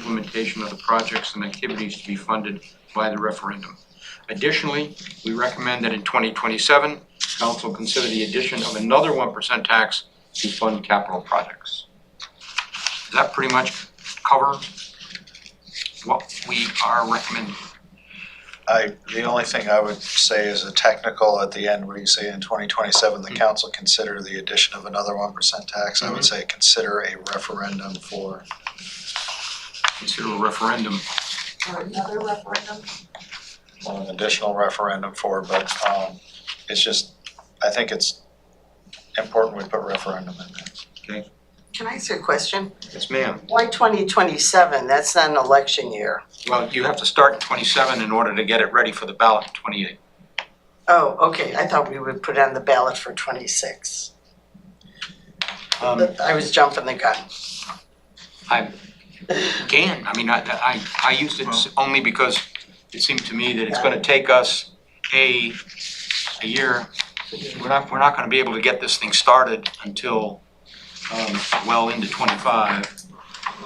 implementation of the projects and activities to be funded by the referendum. Additionally, we recommend that in 2027, Council consider the addition of another 1% tax to fund capital projects. Does that pretty much cover what we are recommending? The only thing I would say is a technical at the end where you say in 2027, the council consider the addition of another 1% tax. I would say consider a referendum for. Consider a referendum. Or another referendum? Well, an additional referendum for, but it's just, I think it's important we put referendum in there. Okay. Can I ask you a question? Yes, ma'am. Why 2027? That's not an election year. Well, you have to start in 27 in order to get it ready for the ballot in 28. Oh, okay. I thought we would put it on the ballot for 26. I was jumping the gun. I used it only because it seemed to me that it's going to take us a year. We're not going to be able to get this thing started until well into 25.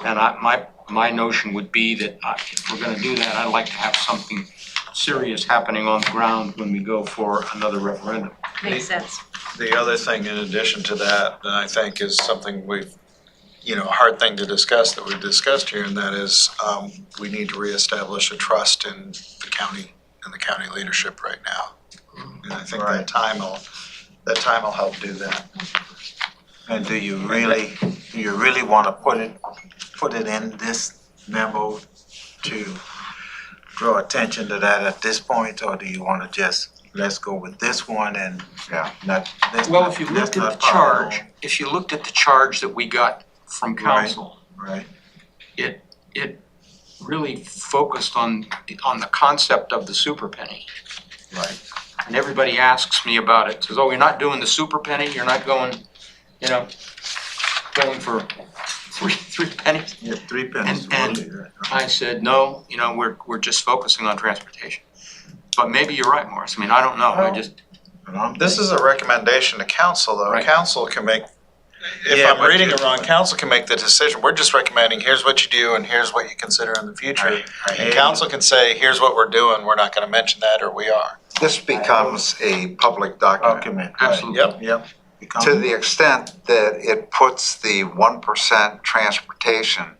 And my notion would be that if we're going to do that, I'd like to have something serious happening on the ground when we go for another referendum. Makes sense. The other thing in addition to that, that I think is something we've, a hard thing to discuss that we've discussed here, and that is we need to reestablish a trust in the county and the county leadership right now. And I think that time will help do that. And do you really want to put it in this memo to draw attention to that at this point, or do you want to just let's go with this one and not? Well, if you looked at the charge that we got from council, right, it really focused on the concept of the super penny. right. And everybody asks me about it, says, "Oh, you're not doing the super penny. You're not going for three pennies." Yeah, 3 pennies. And I said, "No, we're just focusing on transportation." But maybe you're right, Morris. I mean, I don't know. This is a recommendation to council, though. Right. Council can make, if Yeah, I'm but reading you- it wrong, council can make the decision. We're just recommending, here's what you do and here's what you consider in the future. And council can say, here's what we're doing, we're not gonna mention that, or we are. This becomes a public document Absolutely. Yep. Yep. to the extent that it puts the 1% transportation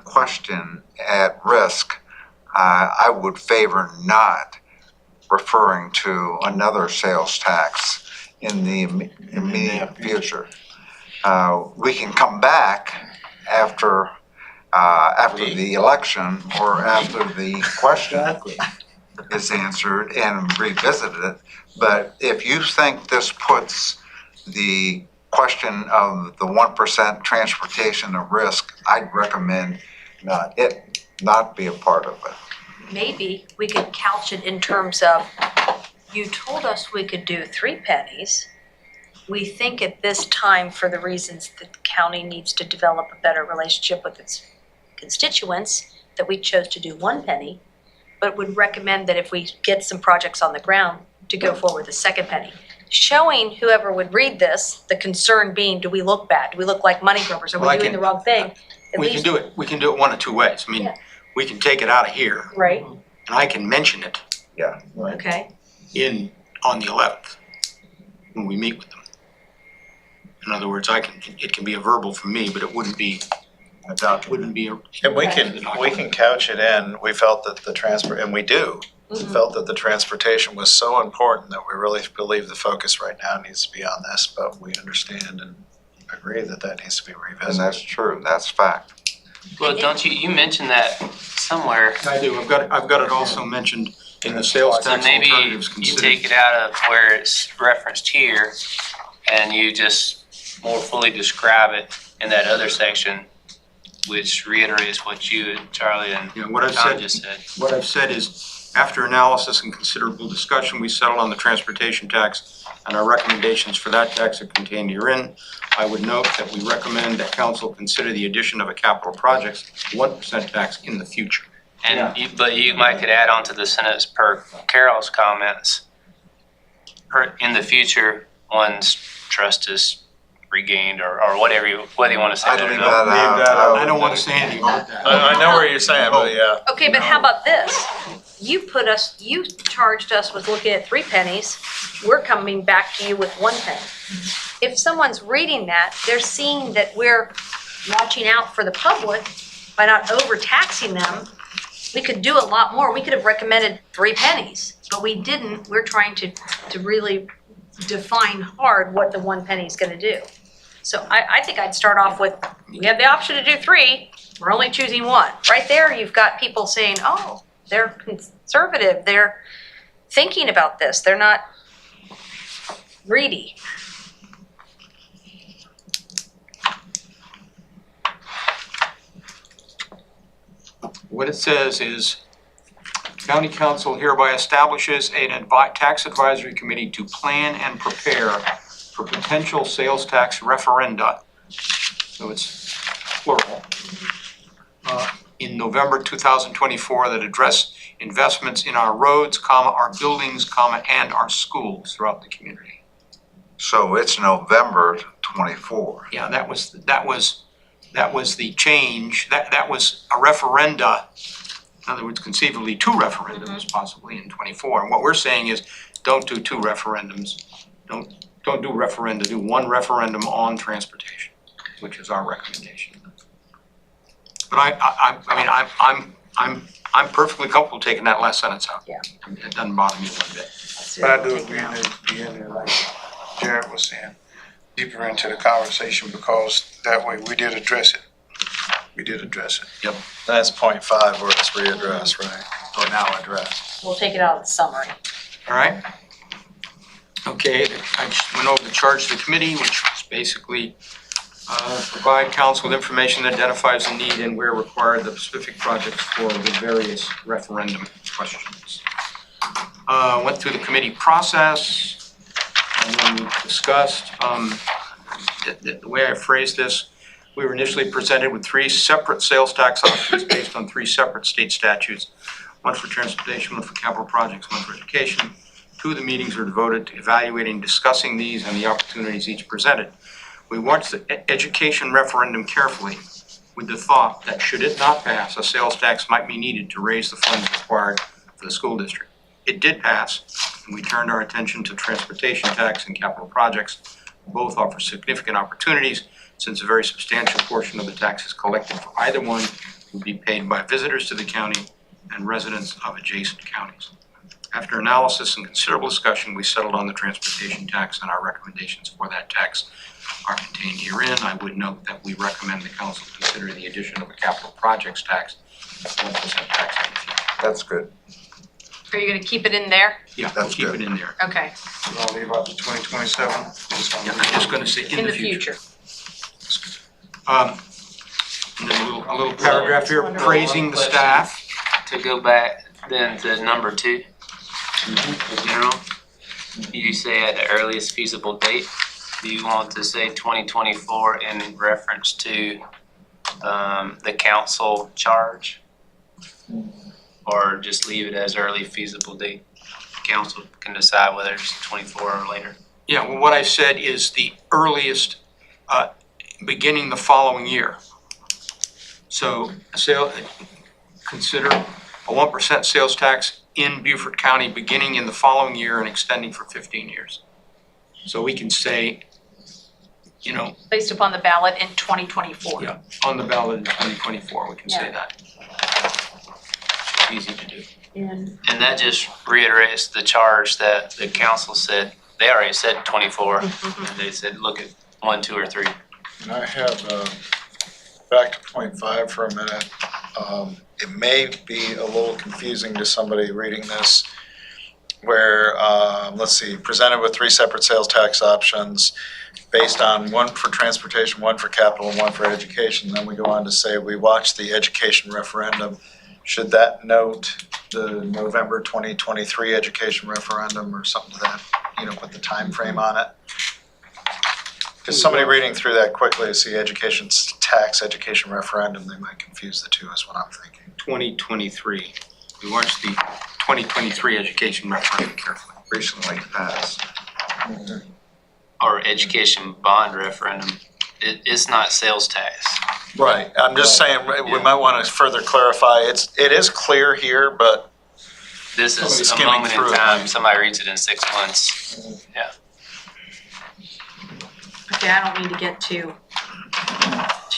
question at risk. I would favor not referring to another sales tax in the immediate future. We can come back after the election or after the question is answered and revisit it. But if you think this puts the question of the 1% transportation at risk, I'd recommend it not be a part of it. Maybe we could couch it in terms of, you told us we could do 3 pennies. We think at this time, for the reasons that the county needs to develop a better relationship with its constituents, that we chose to do 1 penny, but would recommend that if we get some projects on the ground, to go forward with the 2nd penny. Showing whoever would read this, the concern being, do we look bad? Do we look like money grubbers? Are we doing the wrong thing? At We least, can do it one of 2 ways. I mean, Yeah. we can take it out of here right, and I can mention it okay. on the 11th when we meet with them. In other words, it can be a verbal from me, but it wouldn't be a And we can couch it in, we felt that and we do. We felt that the transportation was so important that we really believe the focus right now needs to be on this, but we understand and agree that needs to be And revisited. that's true, that's fact. Well, don't you mentioned that somewhere. I do. I've got it also mentioned in the sales So tax maybe alternatives you considered. take it out of where it's referenced here and you just more fully describe it in that other section, which reiterates what you and Charlie and What I've Tom said, just said. what I've said is, after analysis and considerable discussion, we settled on the transportation tax, and our recommendations for that tax are contained herein. I would note that we recommend that council consider the addition of a capital projects 1% tax in the future. And but you might could add on to the sentence per Carol's comments. In the future, once trust is regained or whatever you wanna say. I'd that or leave not. that out. I don't wanna say anything about that. I know where you're saying, but yeah. Okay, but how about this? You charged us with looking at 3 pennies. We're coming back to you with 1 penny. If someone's reading that, they're seeing that we're watching out for the public by not overtaxing them. We could do a lot more. We could have recommended 3 pennies, but we didn't. We're trying to really define hard what the 1 penny is gonna do. So I think I'd start off with, we have the option to do 3, we're only choosing 1. Right there, you've got people saying, oh, they're conservative, they're thinking about this, they're not greedy. What it says is, county council hereby establishes an tax advisory committee to plan and prepare for potential sales tax referenda. So it's plural. In November 2024 that address investments in our roads, our buildings, and our schools throughout the community. So it's November 24. Yeah, that was the change, that was a referenda. In other words, conceivably 2 referendums possibly in 24. And what we're saying is, don't do 2 referendums. Don't do referenda, do 1 referendum on transportation, which is our recommendation. But I'm perfectly comfortable taking that last sentence out. Yeah. It doesn't bother me one bit. But I do agree that at the end, like Jared was saying, deeper into the conversation, because that way we did address it. We did address it. That's point 5 where it's readdressed, right? Or now addressed. We'll take it out of the summary. All right? Okay, I just went over the charge to the committee, which was basically provide council with information that identifies the need and where required the specific projects for the various referendum questions. Went through the committee process, and then we discussed, the way I phrased this, we were initially presented with 3 separate sales tax options based on 3 separate state statutes, 1 for transportation, 1 for capital projects, 1 for education. 2 of the meetings were devoted to evaluating, discussing these and the opportunities each presented. We watched the education referendum carefully with the thought that should it not pass, a sales tax might be needed to raise the funds required for the school district. It did pass, and we turned our attention to transportation tax and capital projects. Both offer significant opportunities, since a very substantial portion of the taxes collected for either one would be paid by visitors to the county and residents of adjacent counties. After analysis and considerable discussion, we settled on the transportation tax, and our recommendations for that tax are contained herein. I would note that we recommend the council consider the addition of a capital projects tax, 1% tax in the future. That's good. Are you gonna keep it in there? Yeah, we'll That's keep good. it in there. Okay, We're gonna leave out the 2027. Yeah, I'm just gonna say in the future. And then a little paragraph here praising the staff. To go back then to number 2, in general, you say at the earliest feasible date. Do you want to say 2024 in reference to the council charge? Or just leave it as early feasible date? Council can decide whether it's 24 or later. Yeah, well, what I said is the earliest, beginning the following year. So consider a 1% sales tax in Beaufort County beginning in the following year and extending for 15 years. So we can say, Based upon the ballot in 2024. yeah, on the ballot in 2024, we can say Yeah. that. Easy to do. And And that just reiterates the charge that the council said, they already said 24. And they said, look at 1, 2, or 3. And I have, back to point 5 for a minute. It may be a little confusing to somebody reading this, where, let's see, presented with 3 separate sales tax options based on 1 for transportation, 1 for capital, and 1 for education. Then we go on to say we watched the education referendum. Should that note the November 2023 education referendum or something to that, put the time frame on it? Because somebody reading through that quickly, see education tax, education referendum, they might confuse the 2 is what I'm thinking. 2023. We watched the 2023 education referendum carefully. Recently passed. or education bond referendum, it's not sales tax. Right, I'm just saying, we might wanna further clarify, it is clear here, but This Somebody is a skimming moment in through it. time, somebody reads it in 6 months. Okay, I don't mean to get too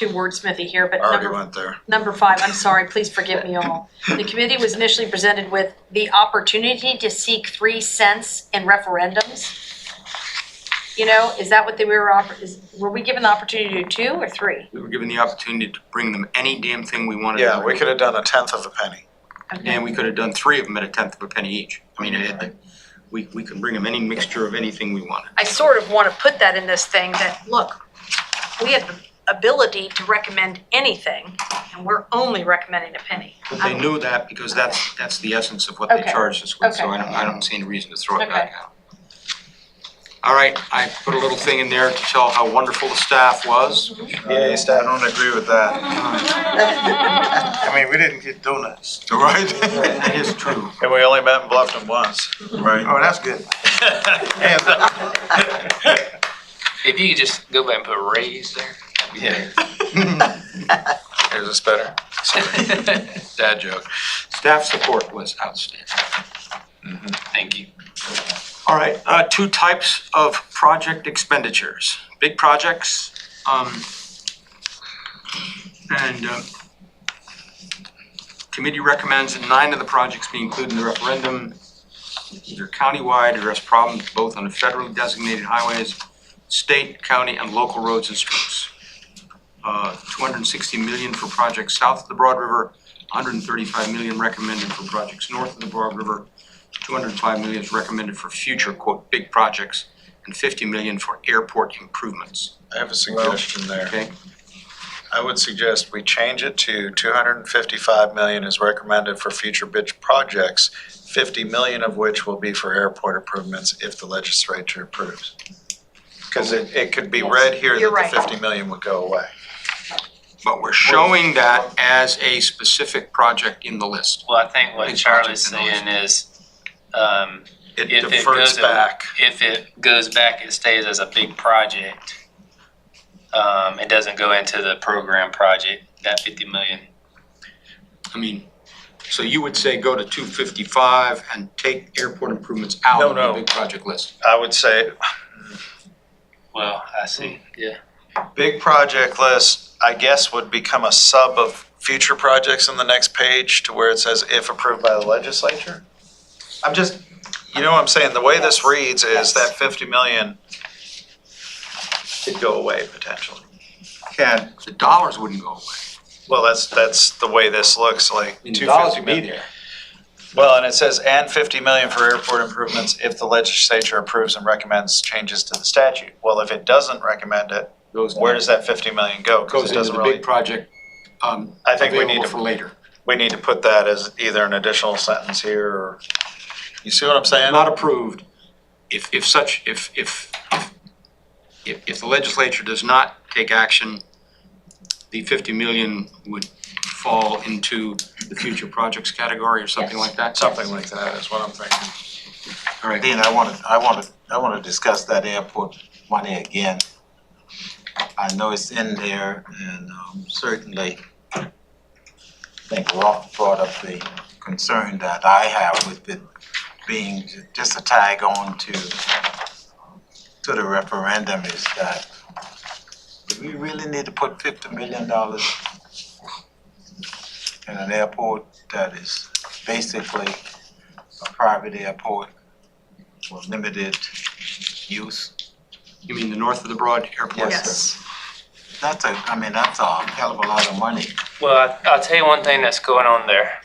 wordsmithy here, but already went there. Number 5, I'm sorry, please forgive me all. The committee was initially presented with the opportunity to seek 3 cents in referendums. You know, is that what were we given the opportunity to do 2 or 3? We were given the opportunity to bring them any damn thing we wanted. Yeah, we could have done a tenth of a penny. And we could have done 3 of them at a tenth of a penny each. I mean, we could bring them any mixture of anything we wanted. I sort of want to put that in this thing that, look, we have the ability to recommend anything, and we're only recommending a penny. But they knew that because that's the essence of what they Okay. charged us with, so Okay. I don't see any reason to throw it Okay. back out. All right, I put a little thing in there to tell how wonderful the staff was. Yeah, I don't agree with that. I mean, we didn't get donuts. Right? That is true. And we only met in Bluffton once. Right. Oh, that's good. Hands up. If you could just go back and put raise there, that'd be better. Here's this better. Dad joke. Staff support was outstanding. Thank you. All right, 2 types of project expenditures. Big projects, committee recommends that 9 of the projects be included in the referendum, either countywide, address problems both on the federally designated highways, state, county, and local roads and streets. 260 million for projects south of the Broad River, 135 million recommended for projects north of the Broad River, 205 million is recommended for future, quote, big projects, and 50 million for airport improvements, I have a suggestion there. okay? I would suggest we change it to 255 million is recommended for future bid projects, 50 million of which will be for airport improvements if the legislature approves. Because it could be read here You're that right. the 50 million would go away. But we're showing that as a specific project in the list. Well, I think what Big Charlie's project in saying is, It if it defers goes back. If it goes back, it stays as a big project. It doesn't go into the program project, that 50 million. I mean, so you would say go to 255 and take airport improvements out No, of no. the big project list? I would say, Well, I see, yeah. big project list, I guess, would become a sub of future projects in the next page to where it says if approved by the legislature. I'm just, you know what I'm saying, the way this reads is that 50 million could go away potentially. Ken, The dollars wouldn't go away. Well, that's the way this looks like. I mean, the dollars would be 250 there. Well, and it says and 50 million for airport improvements if the legislature approves and recommends changes to the statute. Well, if it doesn't recommend it, where does that 50 million go? Because Goes it into doesn't the really, big project, I think we need available to for later. we need to put that as either an additional sentence here or, you see what I'm saying? Not approved, if the legislature does not take action, the 50 million would fall into the future projects category or something like that? Something like that is what I'm thinking. All right, Dean, I wanna discuss that airport money again. I know it's in there and certainly I think Rolf brought up the concern that I have with it being just a tag on to the referendum is that do we really need to put $50 million in an airport that is basically a private airport for limited use? you mean the north of the Broad Airport? Yes. That's a hell of a lot of money. Well, I'll tell you one thing that's going on there.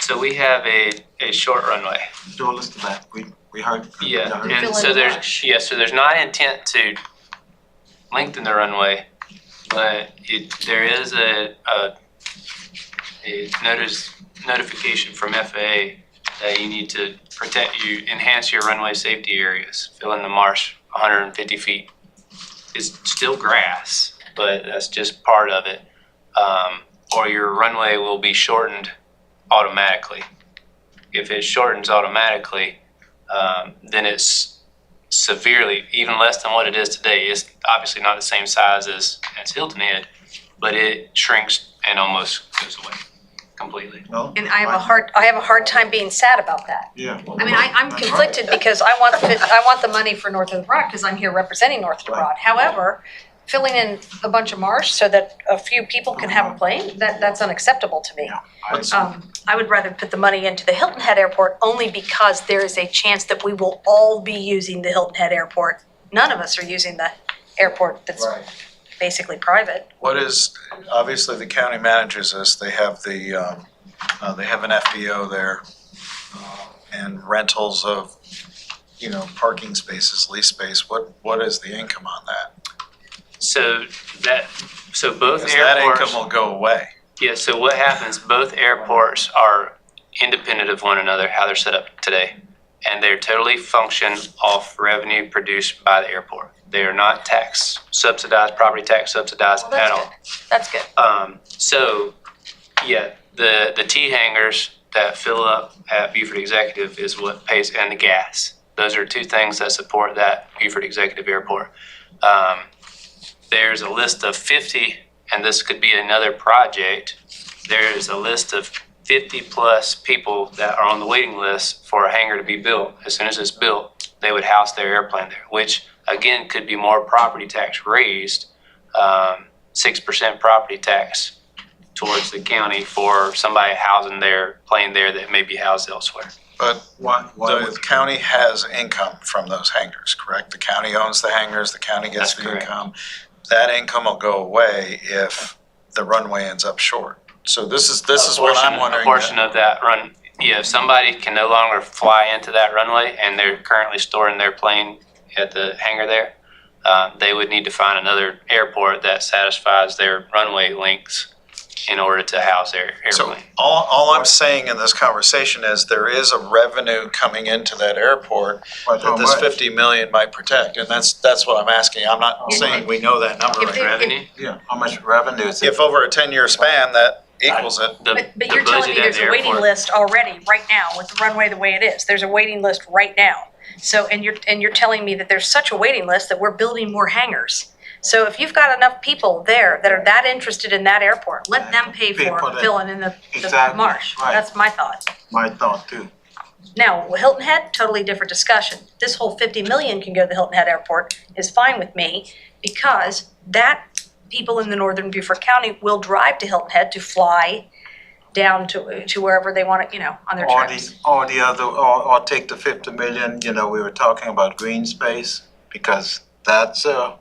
So we have a short runway. Told us that, we heard. Yeah, we and heard. so there's not intent to lengthen the runway, but there is a notification from FAA that you need to enhance your runway safety areas, fill in the marsh 150 feet. It's still grass, but that's just part of it. Or your runway will be shortened automatically. If it shortens automatically, then it's severely, even less than what it is today. It's obviously not the same size as Hilton Head, but it shrinks and almost goes away completely. No? And I have a hard time being sad about that. Yeah. I mean, I'm conflicted because I want the money for North of the Broad because I'm here representing North of the Broad. However, filling in a bunch of marsh so that a few people can have a plane, that's unacceptable to me. I would rather put the money into the Hilton Head Airport only because there is a chance that we will all be using the Hilton Head Airport. None of us are using the airport that's basically private. What is, obviously the county manages this, they have they have an FBO there, and rentals of, parking spaces, lease space, what is the income on that? So both Because that airports. income will go away. Yeah, so what happens, both airports are independent of one another, how they're set up today. And they're totally function off revenue produced by the airport. They are not tax subsidized, property tax subsidized Well, at all. That's good. So, yeah, the T hangars that fill up at Beaufort Executive is what pays, and the gas. Those are two things that support that Beaufort Executive Airport. There's a list of 50, and this could be another project. There's a list of 50 plus people that are on the waiting list for a hangar to be built. As soon as it's built, they would house their airplane there, which again could be more property tax raised, 6% property tax towards the county for somebody housing their plane there that may be housed elsewhere. But the county has income from those hangars, correct? The county owns the hangars, the county gets That's the correct. income. That income will go away if the runway ends up short. So this is what I'm wondering. A portion of that run, yeah, if somebody can no longer fly into that runway and they're currently storing their plane at the hangar there, they would need to find another airport that satisfies their runway lengths in order to house their So airplane. all I'm saying in this conversation is there is a revenue coming into that airport that this 50 million might protect, and that's what I'm asking. I'm not saying we know that number If right they- now. Revenue? Yeah, how much revenue is it? If over a 10-year span, that equals it. But you're telling me there's a waiting list already, right now, with the runway the way it is. There's a waiting list right now. So, and you're telling me that there's such a waiting list that we're building more hangars. So if you've got enough people there that are that interested in that airport, let them pay Pay for for the- filling in the Exactly, marsh. right. That's my thought. My thought too. Now, Hilton Head, totally different discussion. This whole 50 million can go to the Hilton Head Airport is fine with me because that people in the northern Beaufort County will drive to Hilton Head to fly down to wherever they want to, on their trips. Or take the 50 million, we were talking about green space, because that's a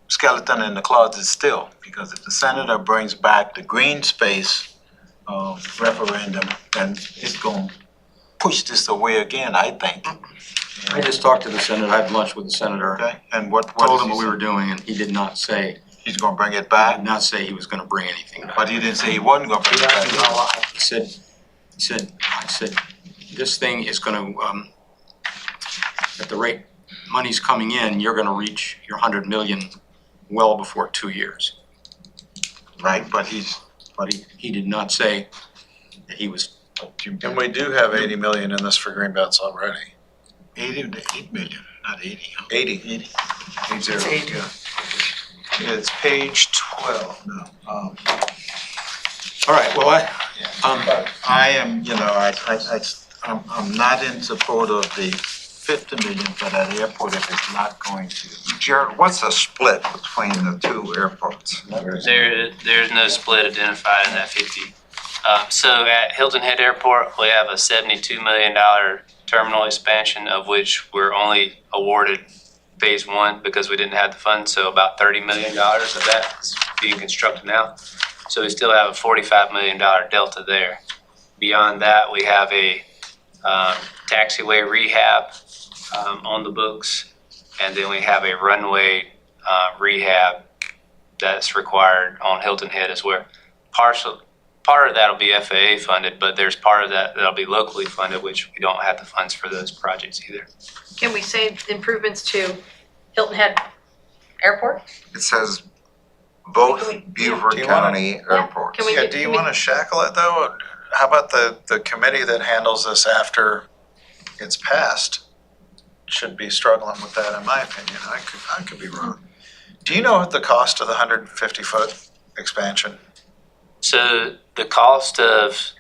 skeleton in the closet still. Because if the senator brings back the green space referendum, then it's gonna push this away again, I think. I just talked to the senator, I had lunch with the senator. Okay, and what Told does him he what we say? were doing, and he did not say, He's gonna bring it did back, not say he was gonna bring anything back. but he didn't say he wasn't gonna bring it back. He said, this thing is gonna, at the rate money's coming in, you're gonna reach your 100 million well before 2 years. Right, but He did not say that he was, And we do have 80 million in this for greenbelts already. 8 million, not 80. 80. 80. It's 80. It's page 12. No. all right, well, I am, I'm not in support of the 50 million for that airport if it's not going to. Jared, what's the split between the two airports? There's no split identified in that 50. So at Hilton Head Airport, we have a $72 million terminal expansion, of which we're only awarded phase one because we didn't have the funds. So about $30 million of that is being constructed now. So we still have a $45 million delta there. Beyond that, we have a taxiway rehab on the books, and then we have a runway rehab that's required on Hilton Head as well. Part of that will be FAA funded, but there's part of that that'll be locally funded, which we don't have the funds for those projects either. Can we say improvements to Hilton Head Airport? It says both Beaufort Do you wanna- County airports. Can we- Yeah, do you want to shackle it though? How about the committee that handles this after it's passed? should be struggling with that, in my opinion. I could be wrong. Do you know what the cost of the 150-foot expansion? So the cost of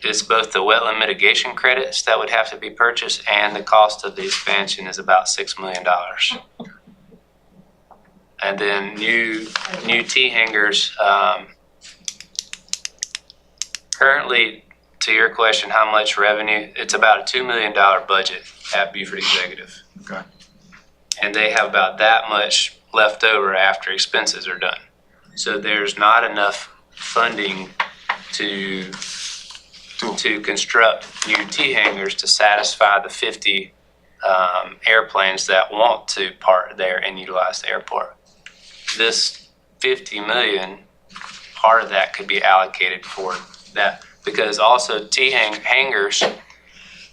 it's both the wetland mitigation credits that would have to be purchased and the cost of the expansion is about $6 million. And then new T hangers, currently, to your question, how much revenue, it's about a $2 million budget at Beaufort Executive. Okay. And they have about that much left over after expenses are done. So there's not enough funding to construct new T hangars to satisfy the 50 airplanes that want to park there and utilize the airport. This 50 million, part of that could be allocated for that, because also T hangars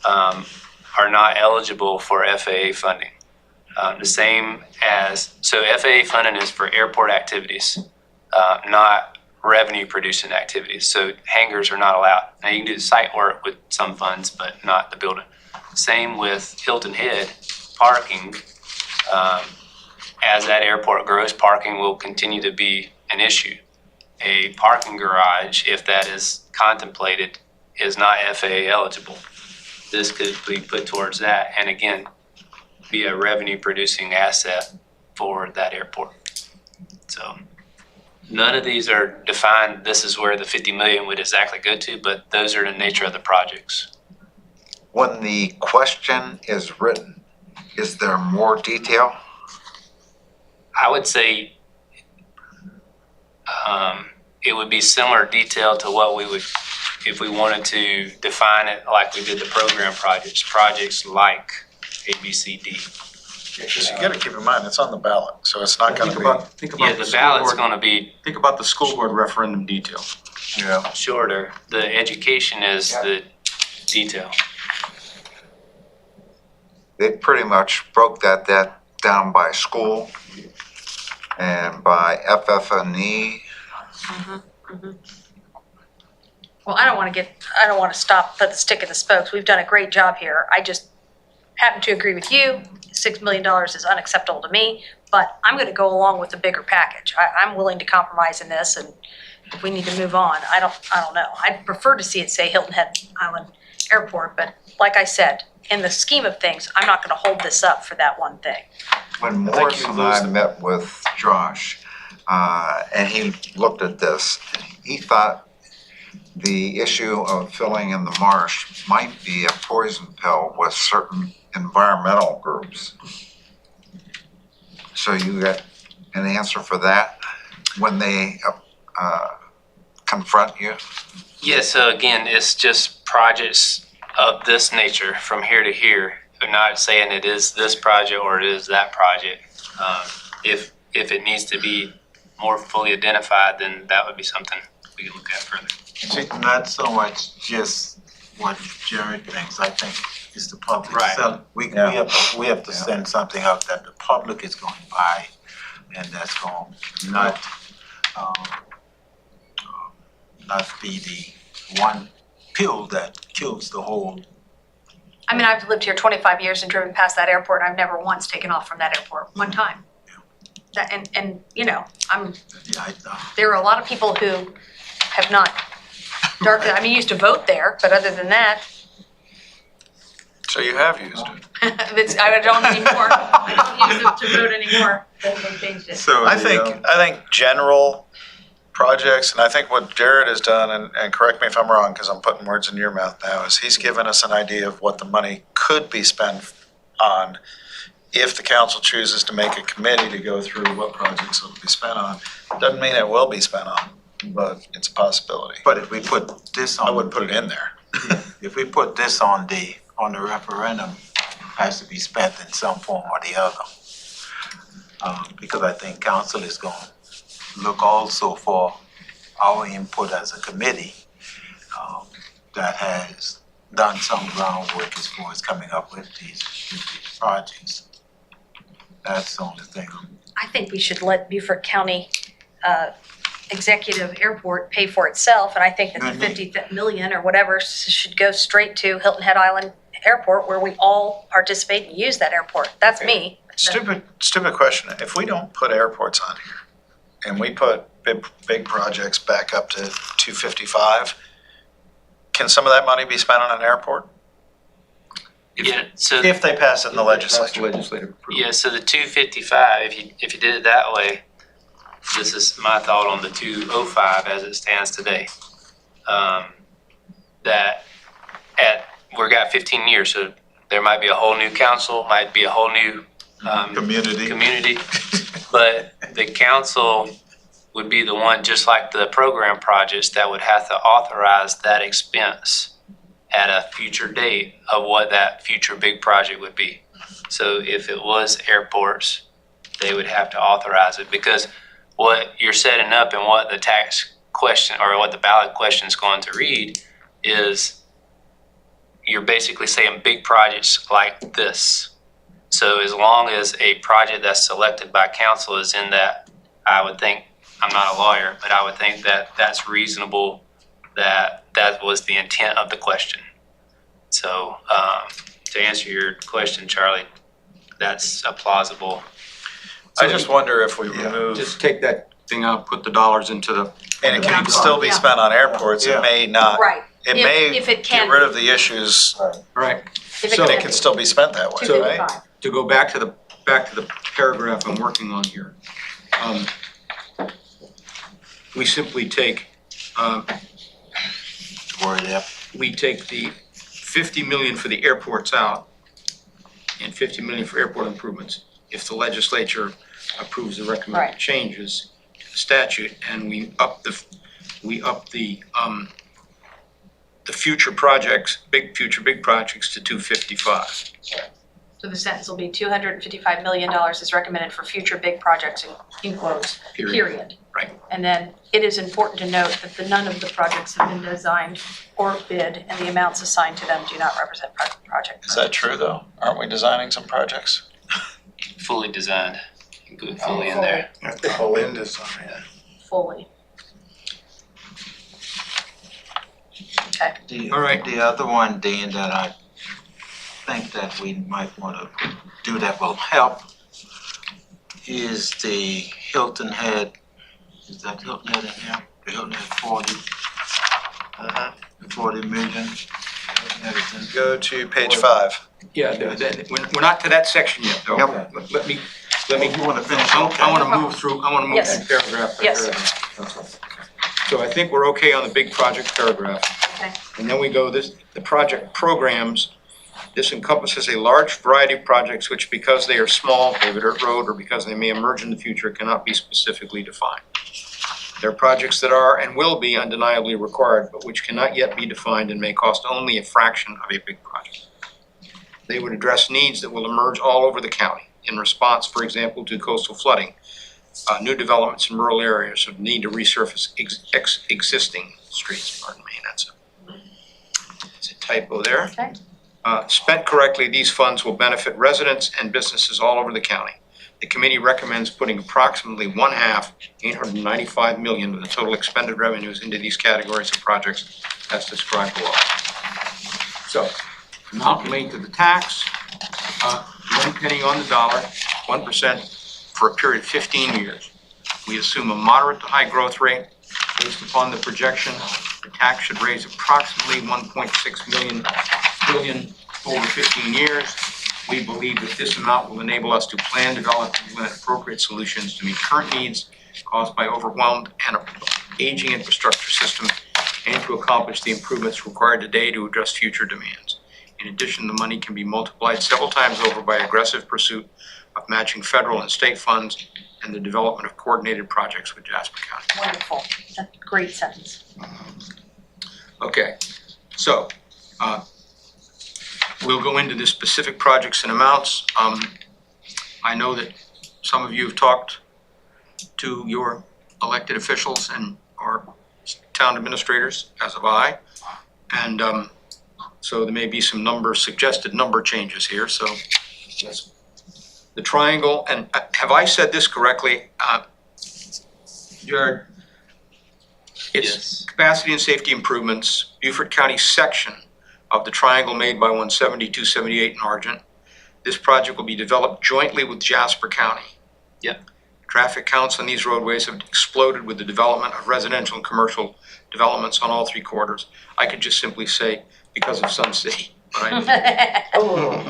are not eligible for FAA funding. The same as, so FAA funding is for airport activities, not revenue producing activities. So hangars are not allowed. Now you can do the site work with some funds, but not the building. Same with Hilton Head parking. As that airport grows, parking will continue to be an issue. A parking garage, if that is contemplated, is not FAA eligible. This could be put towards that, and again, be a revenue producing asset for that airport. So none of these are defined, this is where the 50 million would exactly go to, but those are the nature of the projects. When the question is written, is there more detail? I would say it would be similar detail to what we would, if we wanted to define it like we did the program projects like ABCD. Because you gotta keep in mind, it's on the ballot, so it's not gonna Think Yeah, about the school ballot's board- gonna be Think about the school board referendum detail. Yeah. shorter. The education is the detail. They pretty much broke that down by school and by FF&E. Well, I don't want to stop, put the stick in the spokes. We've done a great job here. I just happen to agree with you. $6 million is unacceptable to me, but I'm going to go along with the bigger package. I'm willing to compromise in this, and if we need to move on, I don't know. I'd prefer to see it say Hilton Head Island Airport, but like I said, in the scheme of things, I'm not going to hold this up for that one thing. When think Morris you and lose I them. met with Josh, and he looked at this, he thought the issue of filling in the marsh might be a poison pill with certain environmental groups. So you got an answer for that when they confront you? Yeah, so again, it's just projects of this nature from here to here. They're not saying it is this project or it is that project. If it needs to be more fully identified, then that would be something we can look at further. Not so much just what Jared thinks, I think it's the public. Right. So we have to send something out that the public is going to buy, and that's going to not be the one pill that kills the whole. I mean, I've lived here 25 years and driven past that airport, and I've never once taken off from that airport, one time. That, and you know, there are a lot of people who have not used to vote there, but other than that, So you have used it. I don't anymore. I don't use it to vote anymore. They changed it. So I think general projects, and I think what Jared has done, and correct me if I'm wrong, because I'm putting words in your mouth now, is he's given us an idea of what the money could be spent on if the council chooses to make a committee to go through what projects it'll be spent on. Doesn't mean it will be spent on, but it's a possibility. But if we put this on. I wouldn't put it in there. If we put this on the referendum, it has to be spent in some form or the other. Because I think council is going to look also for our input as a committee that has done some groundwork as far as coming up with these projects. That's the only thing. I think we should let Beaufort County Executive Airport pay for itself, and I think that the 50 million or whatever should go straight to Hilton Head Island airport where we all participate and use that airport. That's me. Stupid question. If we don't put airports on here and we put big projects back up to 255, can some of that money be spent on an airport? Yeah, so, If they pass it in the That's legislature. legislative approval. yeah, so the 255, if you did it that way, this is my thought on the 205 as it stands today. That we've got 15 years, so there might be a whole new council, might be a whole new community, but the council would be the one, just like the program projects, that would have to authorize that expense at a future date of what that future big project would be. So if it was airports, they would have to authorize it, because what you're setting up and what the tax question or what the ballot question is going to read is you're basically saying big projects like this. So as long as a project that's selected by council is in that, I would think, I'm not a lawyer, but I would think that that's reasonable, that was the intent of the question. So to answer your question, Charlie, that's a plausible. I just wonder if we remove, Just take that thing out, put the dollars into the, and it can still be spent on airports, it may not. Right. It may If it get can rid of the issues, right. If it So- and it can can still be spent that way, So- right? 255. To go back to the paragraph I'm working on here. We simply take, Word up. we take the 50 million for the airports out and 50 million for airport improvements. If the legislature approves the recommended Right. changes to the statute, and we up the future projects, big projects to 255. So the sentence will be $255 million is recommended for future big projects in quotes, period. Right. And then it is important to note that none of the projects have been designed or bid, and the amounts assigned to them do not represent project. Is that true, though? Aren't we designing some projects? Fully designed, you put fully in there. That's the whole end design. Fully. Okay. All right. The other one, Dean, that I think that we might want to do that will help is the Hilton Head. Is that Hilton Head in here? The Hilton Head 40 million. Hilton Head is in- Go to page 5. Yeah, we're not to that section yet, though. Yep. Let me, You want to finish? I want to move through Yes. paragraph by Yes. paragraph. So I think we're okay on the big project paragraph. Okay. And then we go the project programs. This encompasses a large variety of projects which, because they are small, David Earth Road, or because they may emerge in the future, cannot be specifically defined. There are projects that are and will be undeniably required, but which cannot yet be defined and may cost only a fraction of a big project. They would address needs that will emerge all over the county in response, for example, to coastal flooding, new developments in rural areas, or need to resurface existing streets, pardon me, it's a typo there. Okay. Spent correctly, these funds will benefit residents and businesses all over the county. The committee recommends putting approximately 1/2, 895 million of the total expended revenues into these categories of projects as described below. So, amount relating to the tax, 1 penny on the dollar, 1% for a period of 15 years. We assume a moderate to high growth rate. Based upon the projection, the tax should raise approximately 1.6 billion over 15 years. We believe that this amount will enable us to plan, develop, and implement appropriate solutions to meet current needs caused by overwhelmed and aging infrastructure system, and to accomplish the improvements required today to address future demands. In addition, the money can be multiplied several times over by aggressive pursuit of matching federal and state funds and the development of coordinated projects with Jasper County. Wonderful. That's a great sentence. Okay, so, we'll go into the specific projects and amounts. I know that some of you have talked to your elected officials and our town administrators, as have I. And, so there may be some suggested number changes here, so yes. The triangle, and have I said this correctly? Jared? It's Yes. capacity and safety improvements, Beaufort County section of the triangle made by 170, 278 in Argent. This project will be developed jointly with Jasper County. Yep. Traffic counts on these roadways have exploded with the development of residential and commercial developments on all three corridors. I could just simply say because of Sun City, but I, Oh,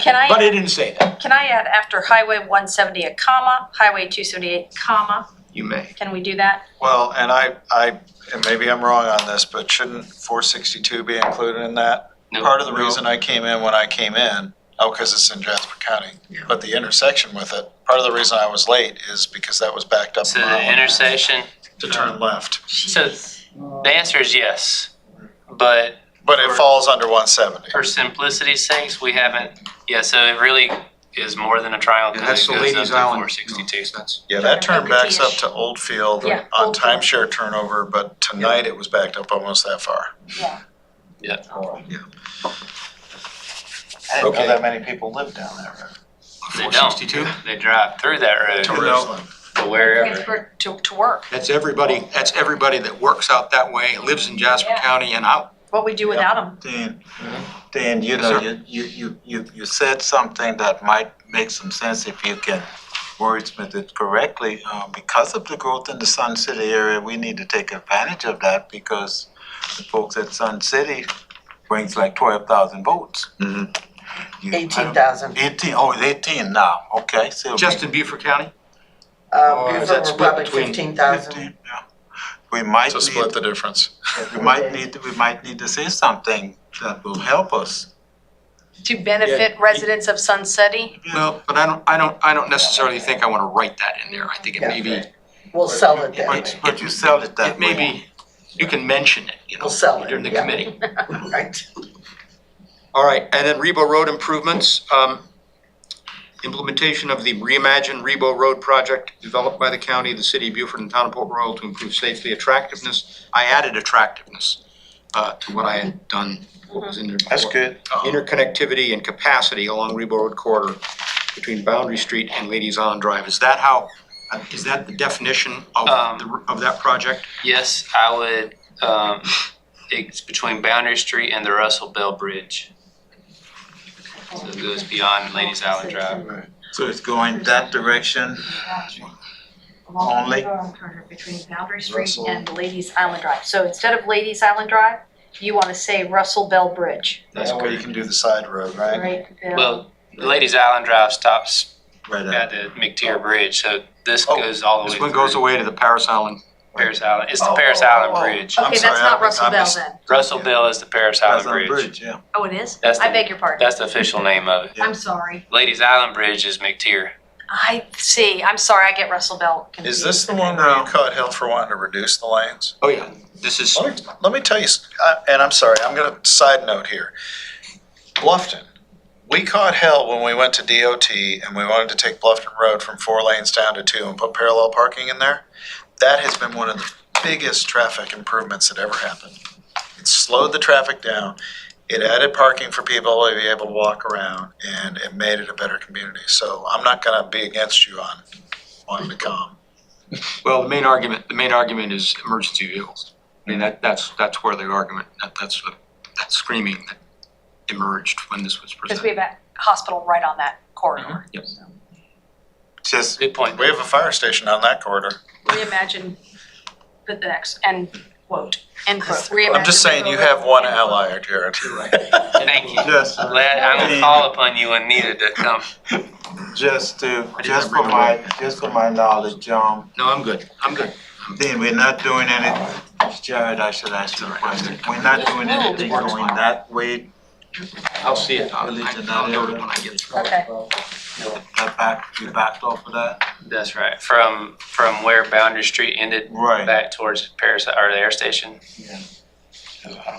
Can but I, I didn't say that. can I add after Highway 170 a comma, Highway 278 comma? You may. Can we do that? Well, and and maybe I'm wrong on this, but shouldn't 462 be included in that? No. Part of the No. reason I came in when I came in, because it's in Jasper County, Yeah. but the intersection with it, part of the reason I was late is because that was backed up So the intersection, to turn left. so the answer is yes, but But it falls under 170. for simplicity's sakes, we haven't, so it really is more than a triangle And that's because the it goes Ladies up to Island. 462. That's, Yeah, that turn backs up Okeechobee-ish. to Oldfield Yeah, on Oldfield. timeshare turnover, but tonight it was backed up almost that far. I didn't know Okay. that many people live down there. They 462? don't, they drive through that road To know. Richland. to wherever. Transfer to work. that's everybody that works out that way, lives in Jasper Yeah. County and out. What we do without them. Dan, you Yes, know, sir. you said something that might make some sense if you can wordsmith it correctly. Because of the growth in the Sun City area, we need to take advantage of that because the folks at Sun City brings like 12,000 votes. Mhm. 18,000. 18, oh, it's 18 now, okay. So Just in Beaufort County? Or is Beaufort that were split probably between 15,000. 15, yeah. We might To split need, the difference. we might need to say something that will help us. To benefit residents of Sun City. Well, but I don't necessarily think I wanna write that in there. I think it may be, We'll sell it then. But you sell it that it may way. be, you can mention it, you know, We'll sell it, during the yeah. committee. Right. All right, and then Rebo Road improvements, implementation of the reimagined Rebo Road project developed by the county, the city of Beaufort, and town of Port Royal to improve safety, attractiveness. I added attractiveness to what I had done, what was in there before. That's good. Interconnectivity and capacity along Rebo Road corridor between Boundary Street and Ladies Island Drive. Is that how, is that the definition of of that project? Yes, I would, it's between Boundary Street and the Russell Bell Bridge. So it goes beyond Ladies Island Drive. So it's going that direction only? Between Boundary Street Russell. and Ladies Island Drive. So instead of Ladies Island Drive, you want to say Russell Bell Bridge, That way you can do the side road, right? right? Bill? Well, Ladies Island Drive stops Right at the McTier Bridge, so this goes all the way This through. one goes away to the Paris Island. Paris Island, it's the Paris Island Bridge. I'm Okay, sorry, that's not I Russell Bell missed- then. Russell Bell is the Paris Island Bridge. yeah. Oh, it is? That's I the- beg your pardon. That's the official name of it. I'm sorry. Ladies Island Bridge is McTier. I see. I'm sorry. I get Russell Bell confused. Is this the one where you caught hell for wanting to reduce the lanes? Oh, yeah, this is, Let me tell you, and I'm sorry, I'm gonna side note here. Bluffton, we caught hell when we went to DOT and we wanted to take Bluffton Road from 4 lanes down to 2 and put parallel parking in there. That has been one of the biggest traffic improvements that ever happened. It slowed the traffic down, it added parking for people to be able to walk around, and it made it a better community. So I'm not gonna be against you on wanting to come. well, the main argument is emergency vehicles. I mean, that's where the argument, that's that screaming that emerged when this was Because we presented. have a hospital right on that corridor. Yep. Just, Good point. We have a fire station on that corridor. Reimagine the next, end quote, end quote. I'm just saying, you have one ally, Jared. Thank you. just, I'm gonna call upon you when needed to come. just didn't for my knowledge, No, I'm good, Dean, we're not doing any, Jared, I should ask you a question. We're not doing anything going that way, I'll see it, I'll note it when I get through. Okay. you backed off of that? That's right. From where Boundary Street ended Right. back towards Paris or the air station.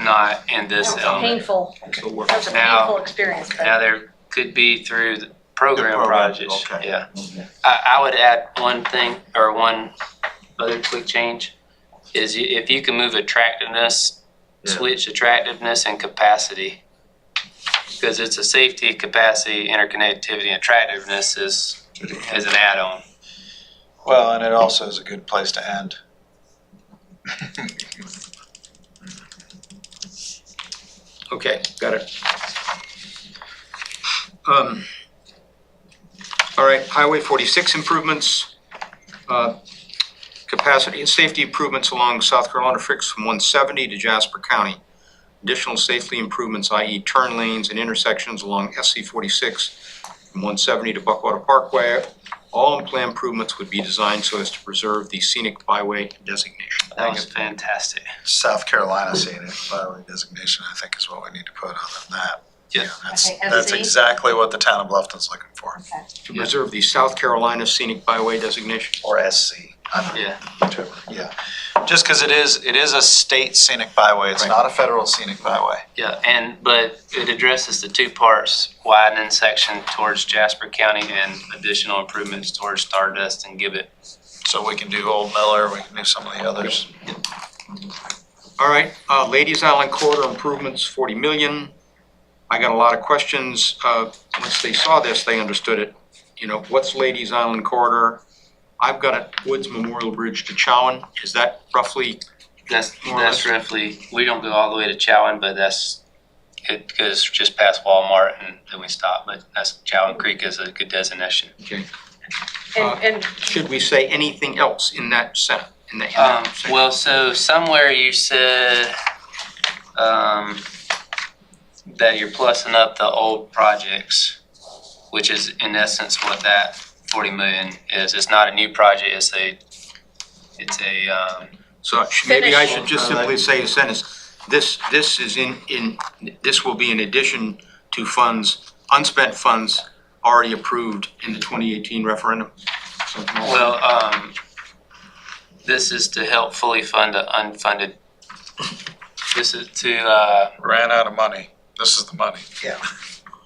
Not in this That was a element. painful, So we're- that was a Now- painful experience, but Now there could be through the program program, projects. okay. Yeah. I would add one thing or one other quick change is if you can move attractiveness, Yeah. switch attractiveness and capacity. Because it's a safety, capacity, interconnectivity, and attractiveness is an add-on. Well, and it also is a good place to end. Okay, got it. All right, Highway 46 improvements, capacity and safety improvements along South Carolina Fricks from 170 to Jasper County. Additional safety improvements, i.e. turn lanes and intersections along SC 46 from 170 to Buckwater Parkway. All unplanned improvements would be designed so as to preserve the scenic byway designation. That was fantastic. South Carolina scenic byway designation, I think is what we need to put other than that. Yeah. Okay, That's SC? exactly what the town of Bluffton's looking for, To preserve the South Carolina scenic byway designation. or SC. Yeah. Whichever, yeah. Just because it is a state scenic byway, it's Right. not a federal scenic byway. Yeah, but it addresses the two parts, widening section towards Jasper County and additional improvements towards Stardust and Gibbet. So we can do Old Miller, we can do some of the others. All right, Ladies Island Corridor improvements, 40 million. I got a lot of questions. Once they saw this, they understood it. You know, what's Ladies Island Corridor? I've got it, Woods Memorial Bridge to Chowan. Is that roughly? That's More or less. roughly, we don't go all the way to Chowan, but it goes just past Walmart and then we stop, but Chowan Creek is a good designation. Okay. And Should we say anything else in that section? In that section? Well, so somewhere you said, that you're plussing up the old projects, which is in essence what that 40 million is. It's not a new project, it's a, So maybe I Finish. should just simply say a sentence. This is this will be in addition to funds, unspent funds already approved in the 2018 referendum. Something like that. well, this is to help fully fund the unfunded. This is to, Ran out of money, this is the money.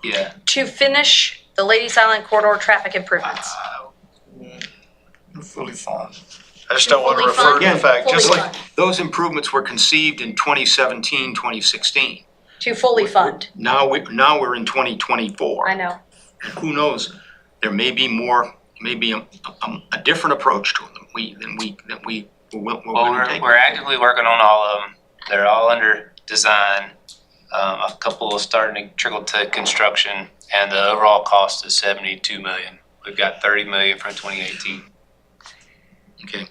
yeah, to finish the Ladies Island Corridor traffic improvements. Fully funded. I just don't want to Fully refer to the funded. fact, just Fully like, fund. Those improvements were conceived in 2017, 2016. To fully fund. Now we're in 2024. I know. And who knows, there may be more, maybe a different approach to them than we will well, take. we're actively working on all of them. They're all under design. A couple are starting to trickle to construction, and the overall cost is 72 million. We've got 30 million from 2018. Okay.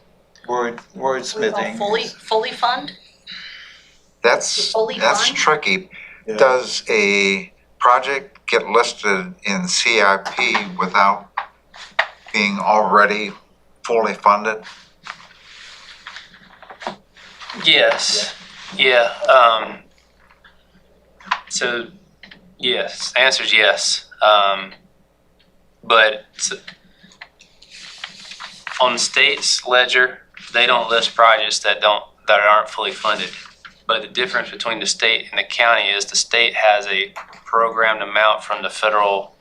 Wordsmithing. Fully fund? That's Fully fund? tricky. Yeah. Does a project get listed in CIP without being already fully funded? Yes, yeah, so, yes, the answer is yes. But on the state's ledger, they don't list projects that aren't fully funded. But the difference between the state and the county is the state has a programmed amount from the federal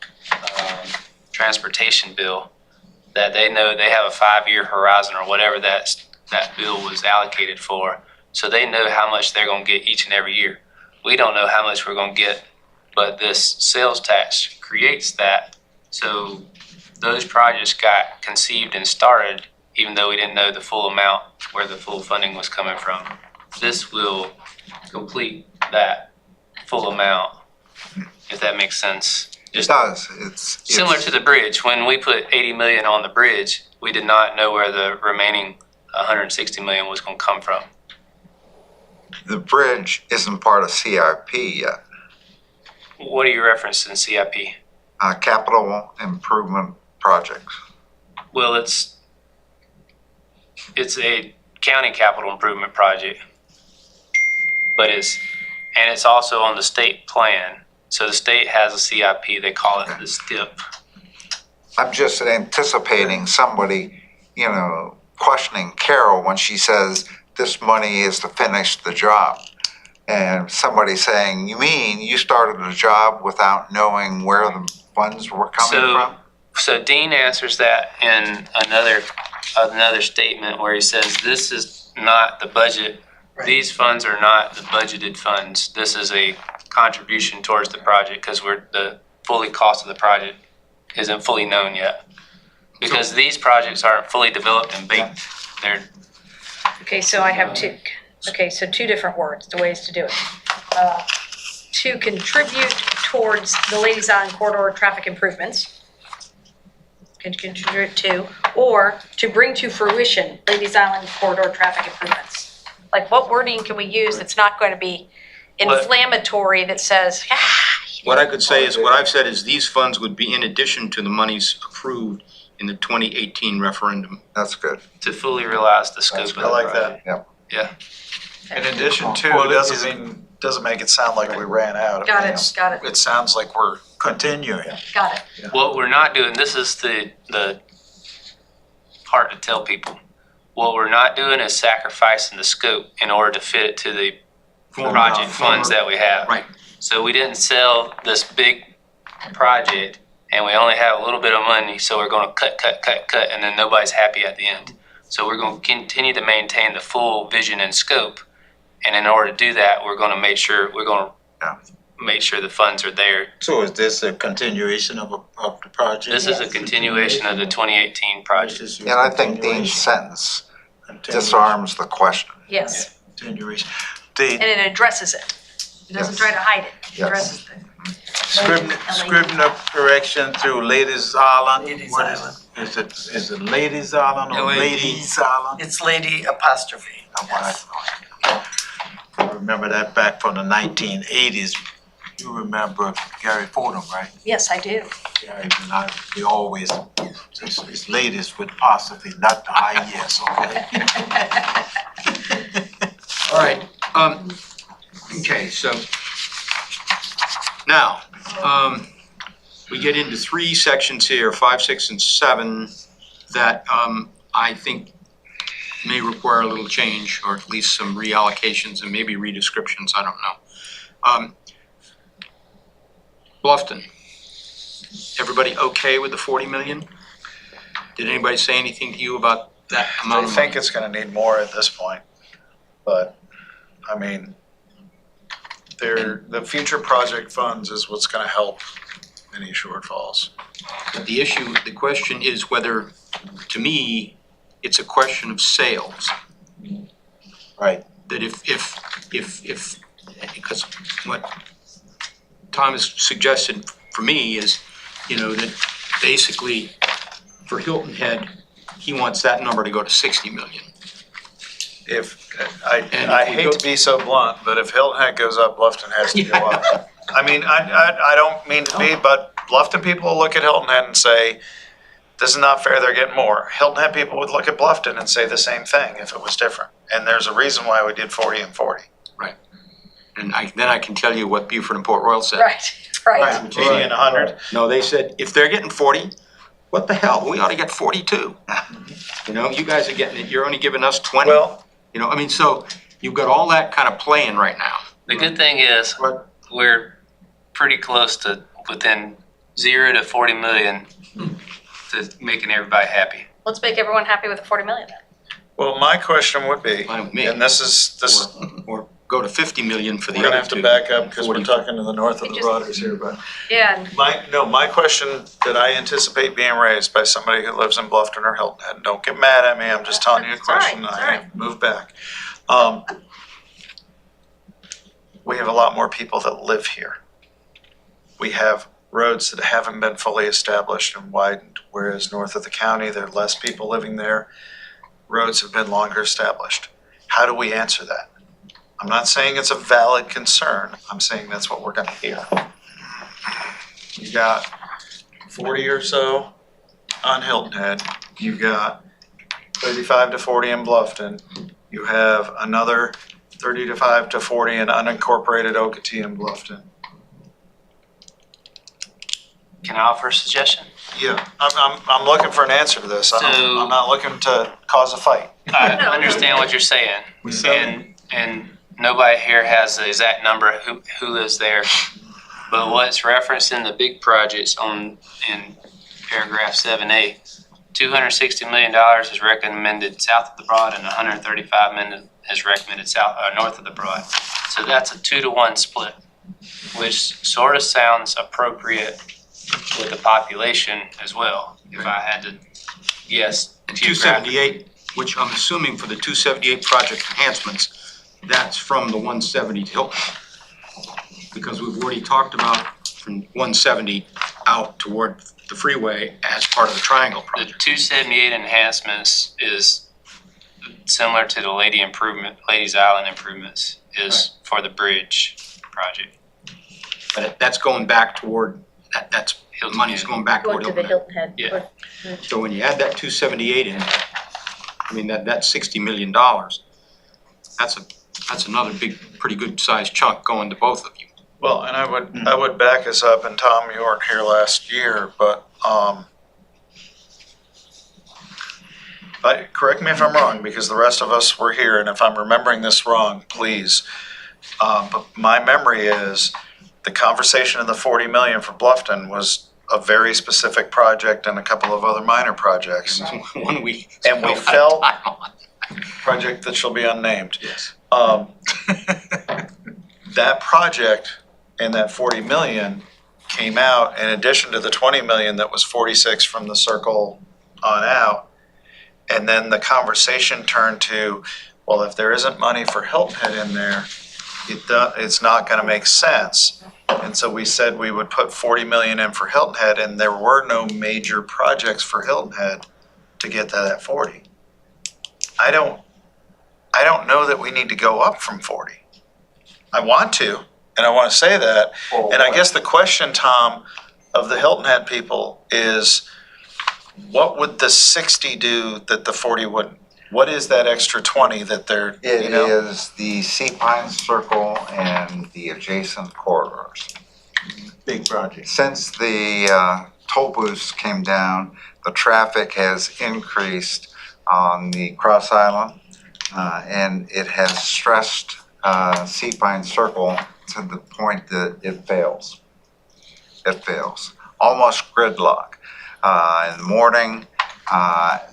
transportation bill that they know they have a 5-year horizon or whatever that bill was allocated for. So they know how much they're gonna get each and every year. We don't know how much we're gonna get, but this sales tax creates that. So those projects got conceived and started, even though we didn't know the full amount, where the full funding was coming from. This will complete that full amount, if that makes sense. It does. It's Similar to the bridge, when we put 80 million on the bridge, we did not know where the remaining 160 million was gonna come from. the bridge isn't part of CIP yet. What are you referencing CIP? Capital improvement projects. Well, it's a county capital improvement project, but it's also on the state plan. So the state has a CIP, they call it the STIP. I'm just anticipating somebody, questioning Carol when she says this money is to finish the job. And somebody saying, you mean you started the job without knowing where the funds were coming from? So Dean answers that in another statement where he says, this is not the budget. Right. These funds are not the budgeted funds. This is a contribution towards the project because the fully cost of the project isn't fully known yet. Because these projects aren't fully developed and baked. They're, Okay, so I have two. Okay, so two different words, the ways to do it. to contribute towards the Ladies Island corridor traffic improvements. Can contribute to, or to bring to fruition Ladies Island corridor traffic improvements. Like, what wording can we use that's not going to be inflammatory that says, What I could say is, what I've said is these funds would be in addition to the monies approved in the 2018 referendum. That's good. To fully realize the scope of the I like project. that. Yeah. In addition to, Well, doesn't make it sound like we ran out. got it, got it, It sounds like we're Continuing. got it. What we're not doing, this is the part to tell people. What we're not doing is sacrificing the scope in order to fit it to the project funds that we have. Right. So we didn't sell this big project and we only have a little bit of money, so we're gonna cut, and then nobody's happy at the end. So we're gonna continue to maintain the full vision and scope. And in order to do that, we're gonna make sure the funds are there. So is this a continuation of the project? This is a continuation of the 2018 project. And I think Dean's sentence disarms the question. Yes, Continuation. and it addresses it. It doesn't try to hide it. It Yes. addresses it. Scrivener correction through Ladies Island. Ladies What is- Island. Is it Ladies Island or LAD. Ladies Island? It's lady apostrophe. I remember that back from the 1980s. You remember Gary Fordham, right? Yes, I do. Gary and we always, it's ladies with apostrophe, not the I-S, okay? All right, okay, so now, we get into three sections here, 5, 6, and 7, that I think may require a little change, or at least some reallocations and maybe redescriptions, I don't know. Bluffton, everybody okay with the 40 million? Did anybody say anything to you about that amount I of money? think it's gonna need more at this point, but, I mean, the future project funds is what's gonna help any shortfalls. But the issue, the question is whether, to me, it's a question of sales. Right. That if, because what Thomas suggested for me is, that basically for Hilton Head, he wants that number to go to 60 million. And I if we hate go- to be so blunt, but if Hilton Head goes up, Bluffton has to go up. I mean, I don't mean to be, but Bluffton people will look at Hilton Head and say, this is not fair, they're getting more. Hilton Head people would look at Bluffton and say the same thing if it was different. And there's a reason why we did 40 and 40. And then I can tell you what Beaufort and Port Royal said. Right. 80 and 100. No, they said, if they're getting 40, what the hell, we ought to get 42. You guys are getting it, you're only giving us 20. Well, So you've got all that kind of playing right now. The good thing is, we're pretty close to within 0 to 40 million to making everybody happy. Let's make everyone happy with the 40 million then. well, my question would be, Fine with me. and this Or go to 50 million for the we're other gonna two. have to back up because we're 40. talking to the north of It the just- waters here, but. Yeah, and My question that I anticipate being raised by somebody who lives in Bluffton or Hilton Head, don't get mad at me, I'm just telling you a It's all right, question, it's all I right. move back. We have a lot more people that live here. We have roads that haven't been fully established and widened, whereas north of the county, there are less people living there. Roads have been longer established. How do we answer that? I'm not saying it's a valid concern, I'm saying that's what we're gonna hear. You got 40 or so on Hilton Head, you got 35 to 40 in Bluffton, you have another 35 to 40 in unincorporated Okatee and Bluffton. Can I offer a suggestion? Yeah, I'm looking for an answer to this, So- I'm not looking to cause a fight. I understand what you're saying, and nobody here has the exact number who lives there. But what's referenced in the big projects in paragraph 7A, $260 million is recommended south of the Broad and $135 million is recommended north of the Broad. So that's a 2-to-1 split, which sort of sounds appropriate with the population as well, if I had to guess. 278, which I'm assuming for the 278 project enhancements, that's from the 170 to Hilton. because we've already talked about from 170 out toward the freeway as part of the Triangle The project. 278 enhancements is similar to the Ladies Island improvements is for the bridge project. But that's going back toward, that's, the money's going back Going toward to the Hilton Head. Hilton Head. Yeah. So when you add that 278 in, I mean, that's $60 million. That's another big, pretty good sized chunk going to both of you. Well, and I would back us up, and Tom, you weren't here last year, but, correct me if I'm wrong, because the rest of us were here, and if I'm remembering this wrong, please. But my memory is the conversation of the 40 million for Bluffton was a very specific project and a couple of other minor projects. One we. And we spent a lot of felt- time on. Project that shall be unnamed. Yes. That project and that 40 million came out in addition to the 20 million that was 46 from the circle on out. And then the conversation turned to, well, if there isn't money for Hilton Head in there, it's not gonna make sense. And so we said we would put 40 million in for Hilton Head, and there were no major projects for Hilton Head to get to that 40. I don't know that we need to go up from 40. I want to, and I want to say that. And I guess the question, Tom, of the Hilton Head people is, what would the 60 do that the 40 wouldn't? What is that extra 20 that they're, It you know? is the Sea Pine Circle and the adjacent corridors. Big project. Since the toll booths came down, the traffic has increased on the Cross Island, and it has stressed Sea Pine Circle to the point that it fails. It fails. Almost gridlock. In the morning,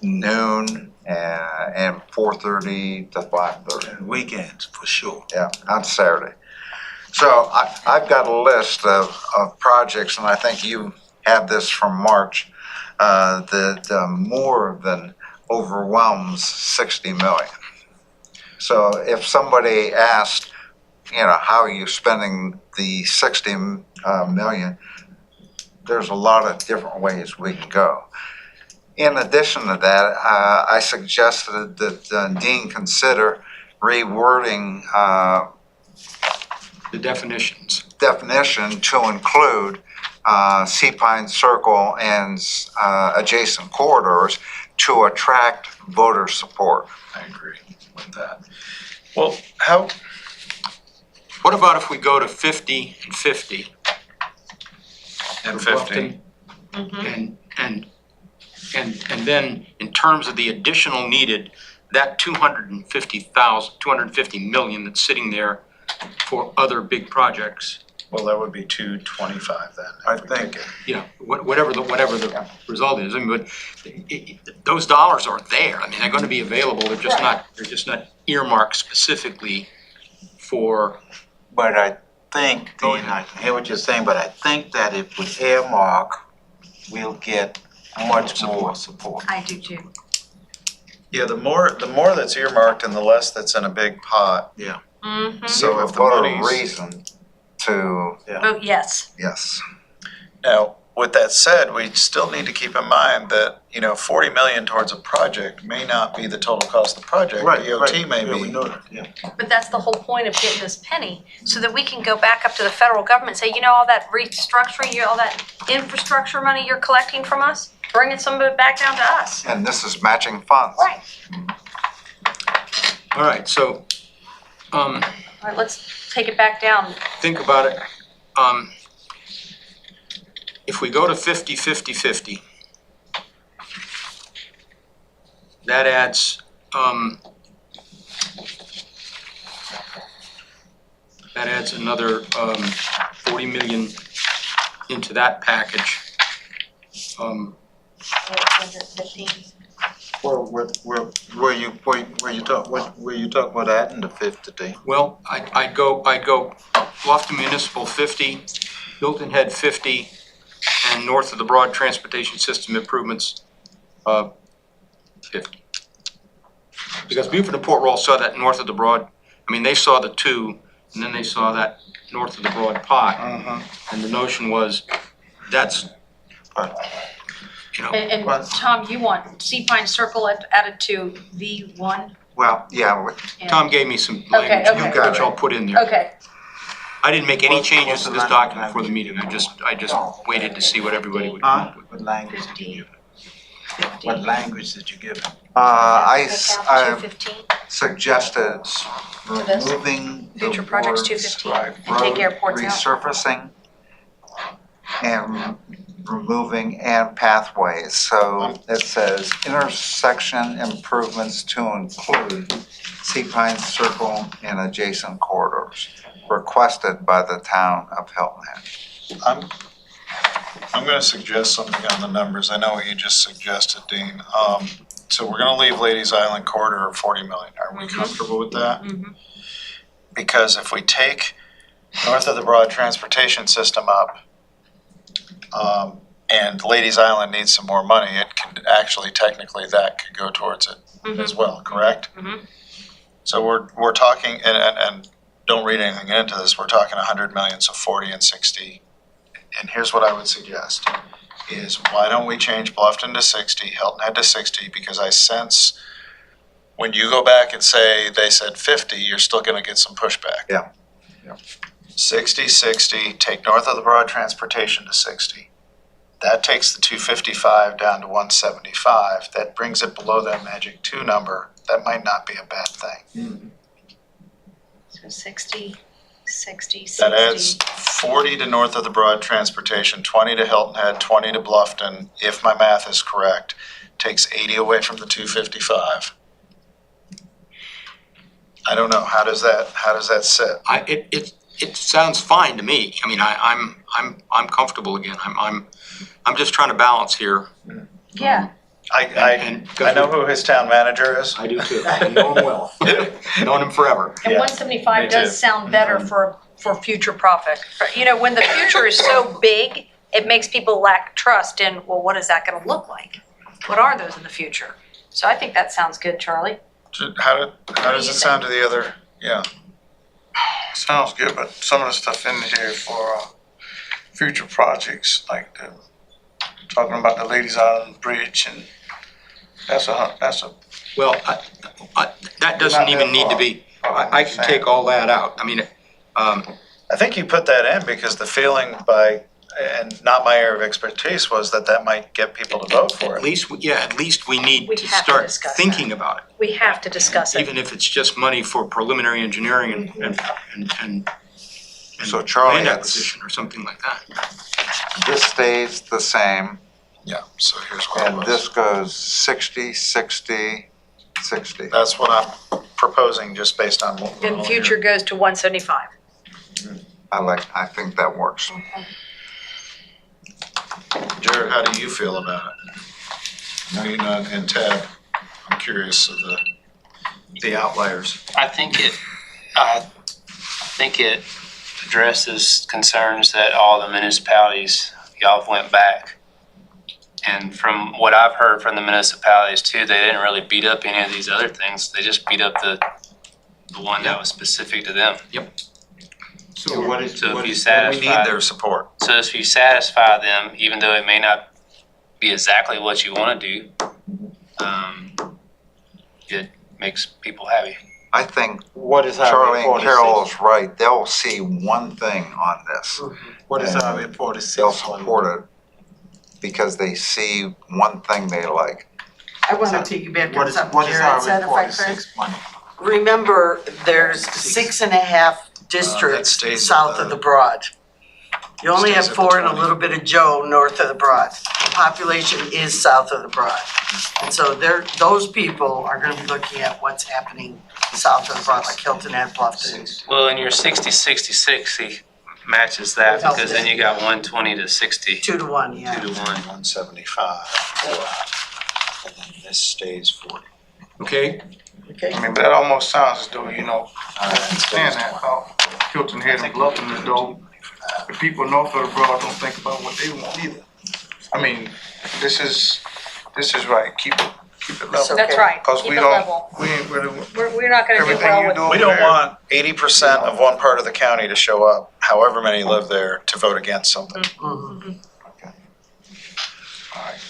noon, and 4:30 to 5:30. And weekends, for sure. Yeah, on Saturday. So I've got a list of projects, and I think you have this from March, that more than overwhelms 60 million. So if somebody asked, how are you spending the 60 million, there's a lot of different ways we can go. In addition to that, I suggested that Dean consider rewording The definitions. definition to include Sea Pine Circle and adjacent corridors to attract voter support. I agree with that. Well, how, What about if we go to 50 and 50? and for 50? Bluffton? And then in terms of the additional needed, that 250 million that's sitting there for other big projects, Well, that would be 225 then. I if we think- take it. whatever the result is, I mean, but those dollars are there. I mean, they're gonna be available, they're just not earmarked specifically for, But I think, Dean, I hear what you're saying, but I think that if we earmark, we'll get much more support. I do too. Yeah, the more that's earmarked and the less that's in a big pot. Mm-hmm. So Give if a the voter money's, reason to, Oh, yes. yes. now, with that said, we still need to keep in mind that, 40 million towards a project may not be the total cost of the project. DOT may Yeah, we be. know that, yeah. But that's the whole point of getting this penny, so that we can go back up to the federal government and say, all that restructuring, all that infrastructure money you're collecting from us, bringing some of it back down to us. And this is matching funds. Right. all right, so, All right, let's take it back down. think about it. If we go to 50, 50, 50, that adds, another 40 million into that package. Where you talk about adding the 50, Dean? Well, I'd go Bluffton Municipal 50, Hilton Head 50, and north of the Broad Transportation System Improvements 50. Because Beaufort and Port Royal saw that north of the Broad, I mean, they saw the two and then they saw that north of the Broad Pot, and the notion was, that's, you know, And Tom, you want Sea Pine Circle added to V1? Well, yeah, Tom gave me some Okay, language, okay. You got which it. I'll put in there. Okay, I didn't make any What- changes what's to the this language? document before the meeting, I just waited to see what everybody would come up with. What language did you give him? What language did you give him? I Take out 215, suggested To this? removing the future projects words 215, right, and take road airports out. resurfacing and removing and pathways. So it says intersection improvements to include Sea Pine Circle and adjacent corridors requested by the town of Hilton Head. I'm gonna suggest something on the numbers. I know what you just suggested, Dean. So we're gonna leave Ladies Island corridor at 40 million. Are we comfortable with that? Mhm. Because if we take north of the Broad transportation system up, and Ladies Island needs some more money, it can actually, technically, that could go towards it as well, correct? Mhm. So we're talking, and don't read anything into this, we're talking 100 million, so 40 and 60. And here's what I would suggest, is why don't we change Bluffton to 60, Hilton Head to 60, because I sense when you go back and say they said 50, you're still gonna get some pushback. Yeah. Yeah. 60, 60, take north of the Broad transportation to 60. That takes the 255 down to 175, that brings it below that magic 2 number. That might not be a bad thing. So 60, 60, 60. That adds 40 to north of the Broad transportation, 20 to Hilton Head, 20 to Bluffton, if my math is correct. Takes 80 away from the 255. I don't know, how does that sit? It sounds fine to me. I mean, I'm comfortable again. I'm just trying to balance here. Yeah, And- I know who his town manager is. I do too. I know him well. Known him forever. and Yeah, 175 me does too. sound better for future profit. You know, when the future is so big, it makes people lack trust in, well, what is that gonna look like? What are those in the future? So I think that sounds good, Charlie. How does it sound to the other? Yeah, Sounds good, but some of the stuff in here for future projects, like talking about the Ladies Island Bridge, and that's a, Well, that doesn't even need to be, I can take all that out. I mean, I think you put that in because the feeling and not my area of expertise, was that might get people to vote for at it. least, at least we need We to have to start discuss thinking about it. We have to discuss it. Even if it's just money for preliminary engineering and So Charlie, land it's- acquisition or something like that. This stays the same, Yeah, so here's what it and this was. goes 60, 60, 60. That's what I'm proposing, just based on what we're Then all future hearing. goes to 175. I think that works. Jared, how do you feel about it? No, you know, and Ted, I'm curious of the outliers. I think it addresses concerns that all the municipalities, y'all have went back. And from what I've heard from the municipalities too, they didn't really beat up any of these other things. They just beat up the one that was specific to them. So what is, So if what you is, We need satisfy, their support. so if you satisfy them, even though it may not be exactly what you wanna do, it makes people happy. I think what is our Charlie and report? Carol is right. They'll see one thing on this. What is our report? They'll support it because they see one thing they like. I want to piggyback What on is, something what is Jared our said, if I report? could. 6 money. Remember, there's 6.5 districts stays south at of the Broad. You only have stays at the 4 and a 20. little bit of Joe north of the Broad. The population is south of the Broad. And so those people are gonna be looking at what's happening south of the Broad, like Hilton Head, Bluffton. Well, and your 60-60-60 matches that, Helps because then you got 120 to 60, 2 to 1, yeah. 2 to 1. 175. And then this stays 40. Okay? Okay? I mean, that almost sounds as though, I understand that, Hilton Head and Bluffton, as though the people north of the Broad don't think about what they want either. I mean, this is right, keep keep it level. That's right, Cause keep we it don't, level. we ain't really, We're not gonna do Everything well you with. do- We don't want 80% of one part of the county to show up, however many live there, to vote against something. Mhm.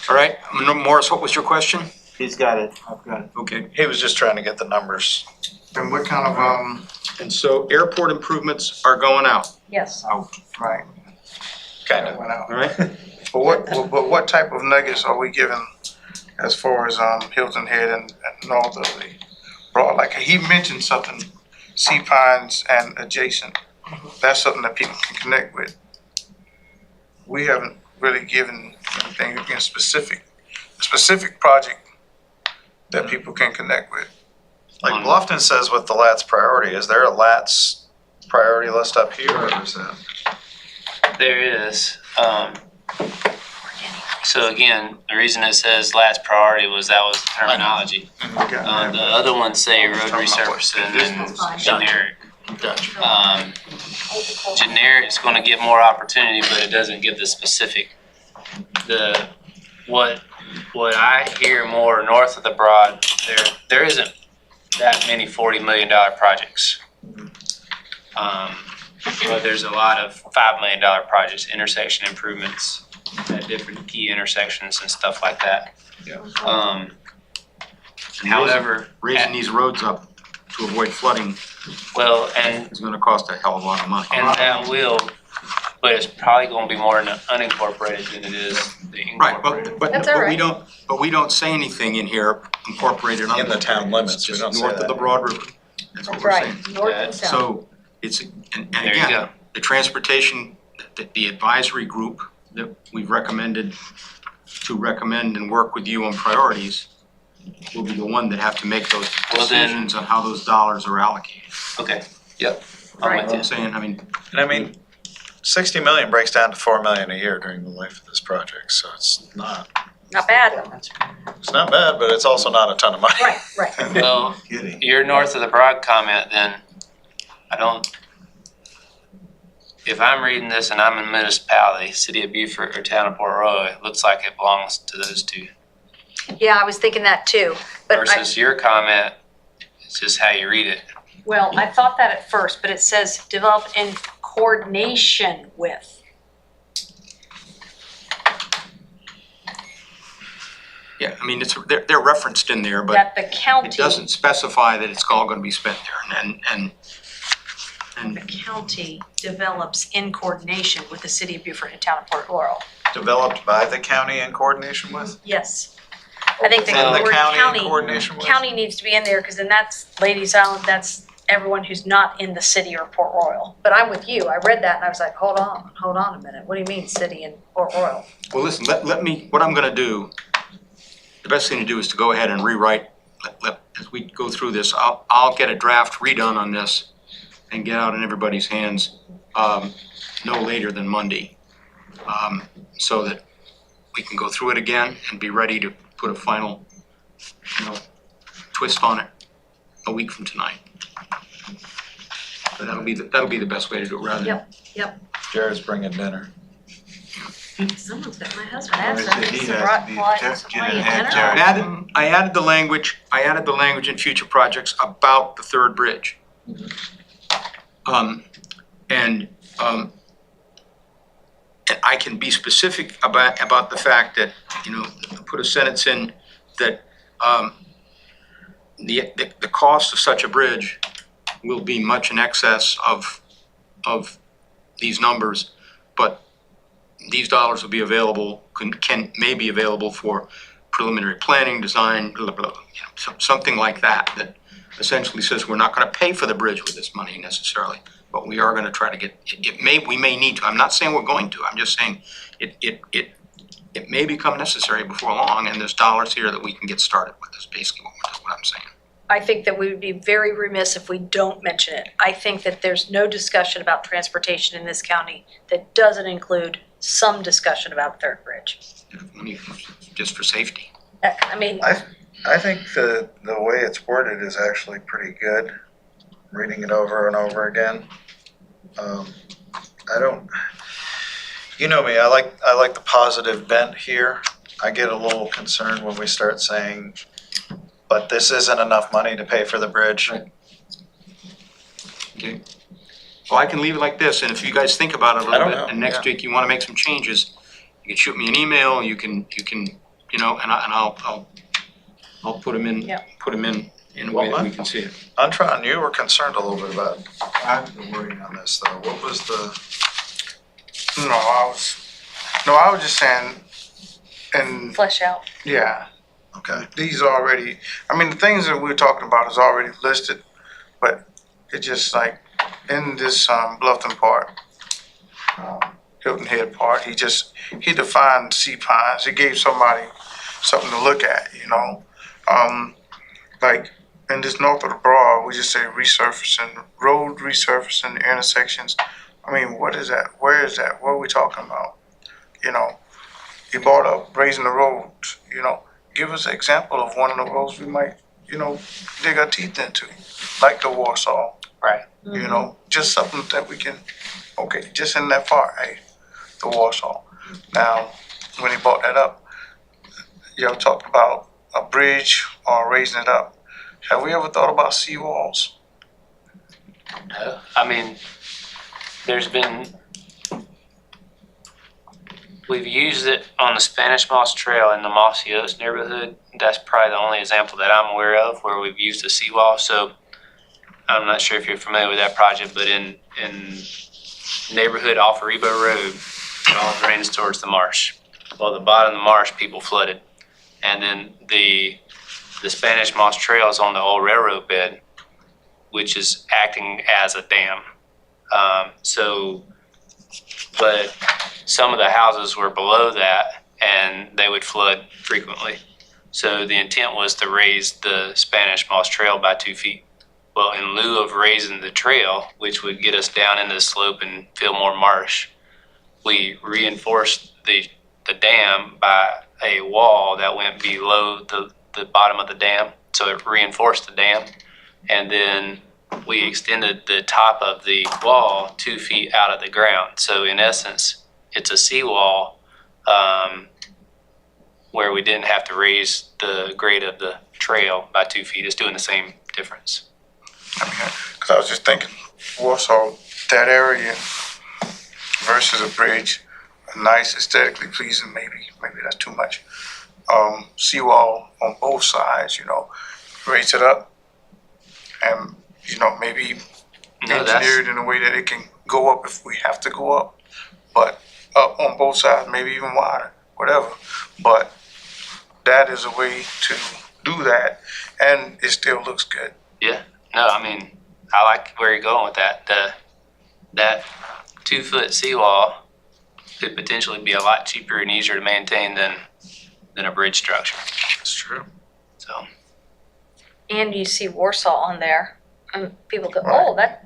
All right, Morris, what was your question? He's got it, I've got it. Okay. He was just trying to get the numbers. and what kind of, And so airport improvements are going out, Yes, right, Kind that of. went out. all right? But what type of nuggets are we given as far as, Hilton Head and north of the broad? Like, he mentioned something, Sea Pines and adjacent. That's something that people can connect with. We haven't really given anything in specific project that people can connect with. Like Bluffton says with the LATS priority, is there a LATS priority list up here or is that? There is. So again, the reason it says last priority was that was terminology. The other ones say road resurfacing and generic. Gotcha. Generic is gonna give more opportunity, but it doesn't give the specific. What I hear more north of the Broad, there isn't that many $40 million projects. But there's a lot of $5 million projects, intersection improvements at different key intersections and stuff like that. Yeah. However, Raising these roads up to avoid flooding well, and is gonna cost a hell of a lot of money. that will, but it's probably gonna be more unincorporated than it is the Right, incorporated. That's all right. but we don't say anything in here incorporated In the town unincorporated. limits, It's we just don't say north of that. the Broad River. That's what that's we're right, saying. north and south. So it's, and There you again, go. the transportation, the advisory group that we've recommended to recommend and work with you on priorities will be the one that have to make those Well, then- decisions on how those dollars are allocated. Okay, yep. I'm Right. You know with what you. I'm saying, I mean, And I mean, 60 million breaks down to 4 million a year during the life of this project, so it's not Not bad, bad, but it's also not a ton of money. right. Well, Kidding. your north of the Broad comment, then if I'm reading this and I'm in a municipality, city of Beaufort or town of Port Royal, it looks like it belongs to those two. Yeah, I was thinking that too, but Versus your comment, it's just how you read it. well, I thought that at first, but it says develop in coordination with. yeah, I mean, they're referenced in there, but That the county. it doesn't specify that it's all gonna be spent there, and The county develops in coordination with the city of Beaufort and town of Port Laurel. Developed by the county in coordination with? Yes. I think the And the word county in coordination with? county needs to be in there, because then that's Ladies Island, that's everyone who's not in the city or Port Royal. But I'm with you, I read that and I was like, hold on a minute, what do you mean city and Port Royal? well, listen, let me, what I'm gonna do, the best thing to do is to go ahead and rewrite, as we go through this, I'll get a draft redone on this and get out in everybody's hands, no later than Monday. So that we can go through it again and be ready to put a final, twist on it a week from tonight. But that'll be the best way to do it, rather than. Yep. Jared's bringing dinner. Someone's got my husband Or is asked it he some has brought to be flight- just some get lady ahead, dinner. Jared. I added the language in future projects about the third bridge. And I can be specific about the fact that, put a sentence in that, the cost of such a bridge will be much in excess of these numbers, but these dollars will be available, may be available for preliminary planning, design, blah, blah, blah, something like that essentially says we're not gonna pay for the bridge with this money necessarily, but we are gonna try to get, we may need to, I'm not saying we're going to, I'm just saying it may become necessary before long, and there's dollars here that we can get started with, is basically what I'm saying. I think that we would be very remiss if we don't mention it. I think that there's no discussion about transportation in this county that doesn't include some discussion about Third Bridge. I mean, just for safety. I mean, I think the way it's worded is actually pretty good, reading it over and over again. I don't, you know me, I like the positive bent here. I get a little concerned when we start saying but this isn't enough money to pay for the bridge. Right. Okay. Well, I can leave it like this, and if you guys think about it a I little don't bit, know, and next yeah. week you wanna make some changes, you can shoot me an email, you can, you know, and I'll put them in, Yep. put them in a way that Well, we can see it. Antron, you were concerned a little bit about the wording on this though. What was the, No, I was just saying, and Flesh out. yeah, okay, these already, I mean, the things that we're talking about is already listed, but it's just like in this Bluffton part, Hilton Head part, he defined sea pines. He gave somebody something to look at, you know. Like in this north of the Broad, we just say resurfacing, road resurfacing the intersections. I mean, what is that? Where is that? What are we talking about? You know, he brought up raising the roads, you know. Give us an example of one of the roads we might, you know, dig our teeth into, like the Warsaw. Right. You know, just something that we can, okay, just in that part, hey, the Warsaw. Now, when he brought that up, y'all talked about a bridge or raising it up. Have we ever thought about seawalls? No, I mean, we've used it on the Spanish Moss Trail in the Mossy Oaks neighborhood. That's probably the only example that I'm aware of where we've used a seawall. So I'm not sure if you're familiar with that project, but in neighborhood off Rebo Road, it all drains towards the marsh. Well, the bottom of the marsh, people flooded. And then the Spanish Moss Trail is on the old railroad bed, which is acting as a dam. But some of the houses were below that and they would flood frequently. So the intent was to raise the Spanish Moss Trail by 2 feet. Well, in lieu of raising the trail, which would get us down into the slope and fill more marsh, we reinforced the dam by a wall that went below the bottom of the dam. So it reinforced the dam. And then we extended the top of the wall 2 feet out of the ground. So in essence, it's a seawall where we didn't have to raise the grade of the trail by 2 feet. It's doing the same difference. I mean, because I was just thinking, Warsaw, that area versus a bridge, nice, aesthetically pleasing, maybe that's too much. Seawall on both sides, you know, raise it up and, you know, maybe engineered in a way that it can go up if we have to go up, but up on both sides, maybe even wider, whatever. But that is a way to do that, and it still looks good. Yeah, no, I mean, I like where you're going with that. That 2 foot seawall could potentially be a lot cheaper and easier to maintain than a bridge structure. that's true. So, And you see Warsaw on there, and people go, Right. oh, that's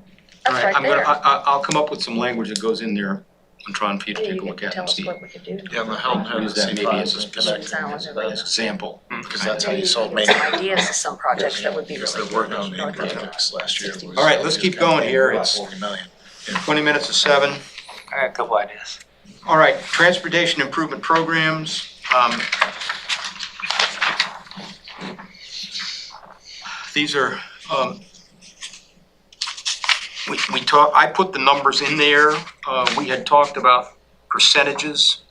right I'm gonna, there. I'll come up with some language that goes in there and try and for you to Yeah, take a you look can at tell and us see. what we could do. Yeah, the Hilton Head Use that maybe as a connecting Sounds into like that, Sample. because that's how Maybe you solve get some main. ideas of some projects that would be Because really they're working on good. main Like that. projects last year. All right, let's keep going here. About It's 40 million. 20 minutes to 7. I got a couple ideas. All right, transportation improvement programs. These are, we I put the numbers in there. We had talked about percentages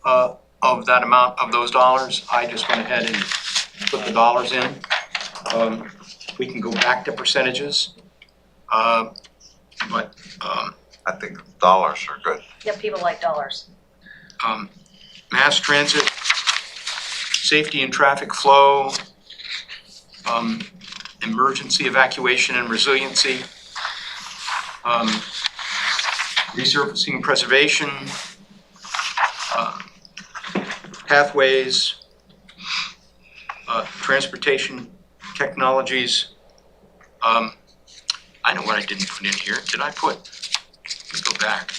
of that amount, of those dollars. I just went ahead and put the dollars in. We can go back to percentages. But I think dollars are good. Yeah, people like dollars. mass transit, safety and traffic flow, emergency evacuation and resiliency, resurfacing and preservation, pathways, transportation technologies. I know what I didn't put in here. Did I put? Let's go back.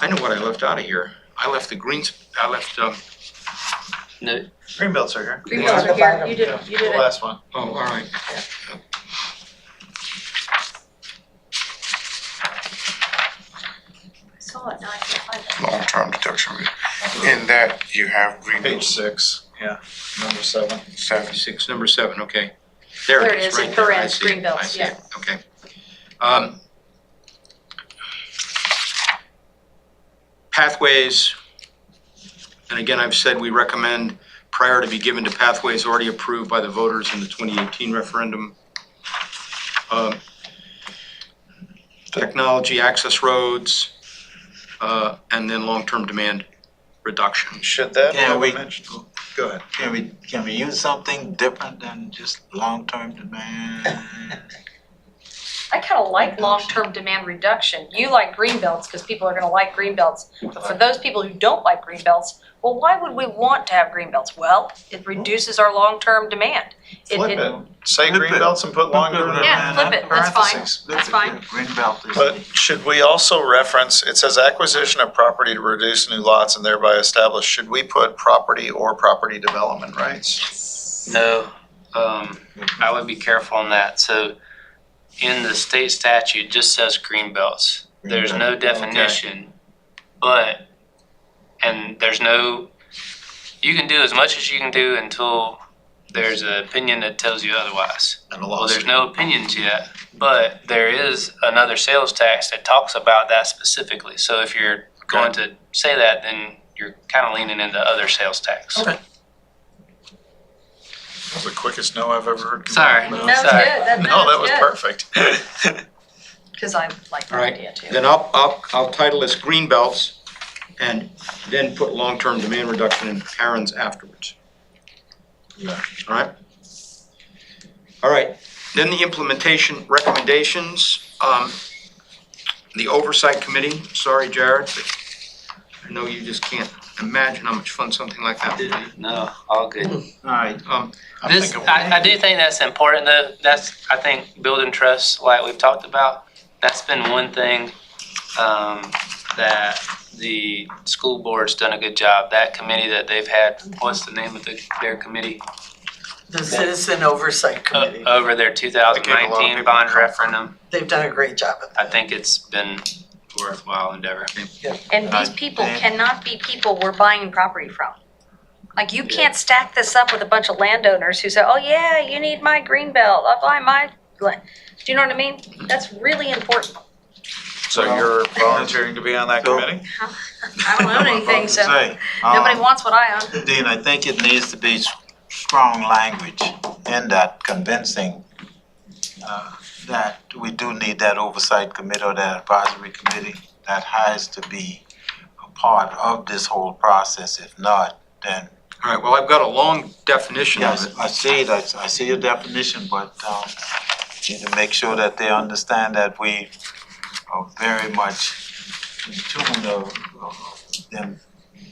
I know what I left out of here. I left the greens, I left, No, Greenbelts are here. Green belts are here, you did The it. last one. oh, all right. I saw it, now I can't find it. Long-term deduction. In that, you have green Page belts. 6. Number 7. 76, number 7, okay. There it is, right there, I see it, I see it, okay. Pathways, and again, I've said we recommend priority to be given to pathways already approved by the voters in the 2018 referendum. Technology, access roads, and then long-term demand reduction. Should that Yeah, be we- mentioned? Go ahead. Can we use something different than just long-term demand? I kind of like long-term demand reduction. You like green belts because people are going to like green belts. But for those people who don't like green belts, well, why would we want to have green belts? Well, it reduces our long-term demand. Flip it. Say Flip green it. belts and put longer. Yeah, flip it. That's fine. parentheses. That's fine. Green belt is. But should we also reference, it says acquisition of property to reduce new lots and thereby establish, should we put property or property development rights? No, I would be careful on that. So in the state statute, it just says green belts. There's no definition, and there's no, you can do as much as you can do until there's an opinion that tells you otherwise. And a Well, lawsuit. there's no opinions yet, but there is another sales tax that talks about that specifically. So if you're going to say that, then you're kind of leaning into other sales tax. Okay. That was the quickest no I've ever heard. Sorry. No, it's Sorry. good. No, that was perfect. Because I like that All right, idea too. then I'll title this green belts and then put long-term demand reduction in parens afterwards. Yeah. All right, then the implementation recommendations. The oversight committee, sorry Jared, but I know you just can't imagine how much fun something like that would be. No, all good. All right, This, I do think that's important though. That's, I think, building trust, like we've talked about, that's been one thing that the school board's done a good job. That committee that they've had, what's the name of their committee? The Citizen Oversight Committee, Over their They gave a lot of 2019 people bond comfort. referendum. they've done a great job at I that. think it's been a worthwhile endeavor. And these people cannot be people we're buying property from. Like, you can't stack this up with a bunch of landowners who say, oh yeah, you need my green belt, I'll buy my land. Do you know what I mean? That's really important. So you're volunteering to be on that So- committee? I don't own anything, so Say, nobody wants what I own. Dean, I think it needs to be strong language in that convincing that we do need that oversight committee or that advisory committee that has to be a part of this whole process. If not, then, All right, well, I've got a long definition of yes, it. I see it, I see your definition, but need to make sure that they understand that we are very much in tune of them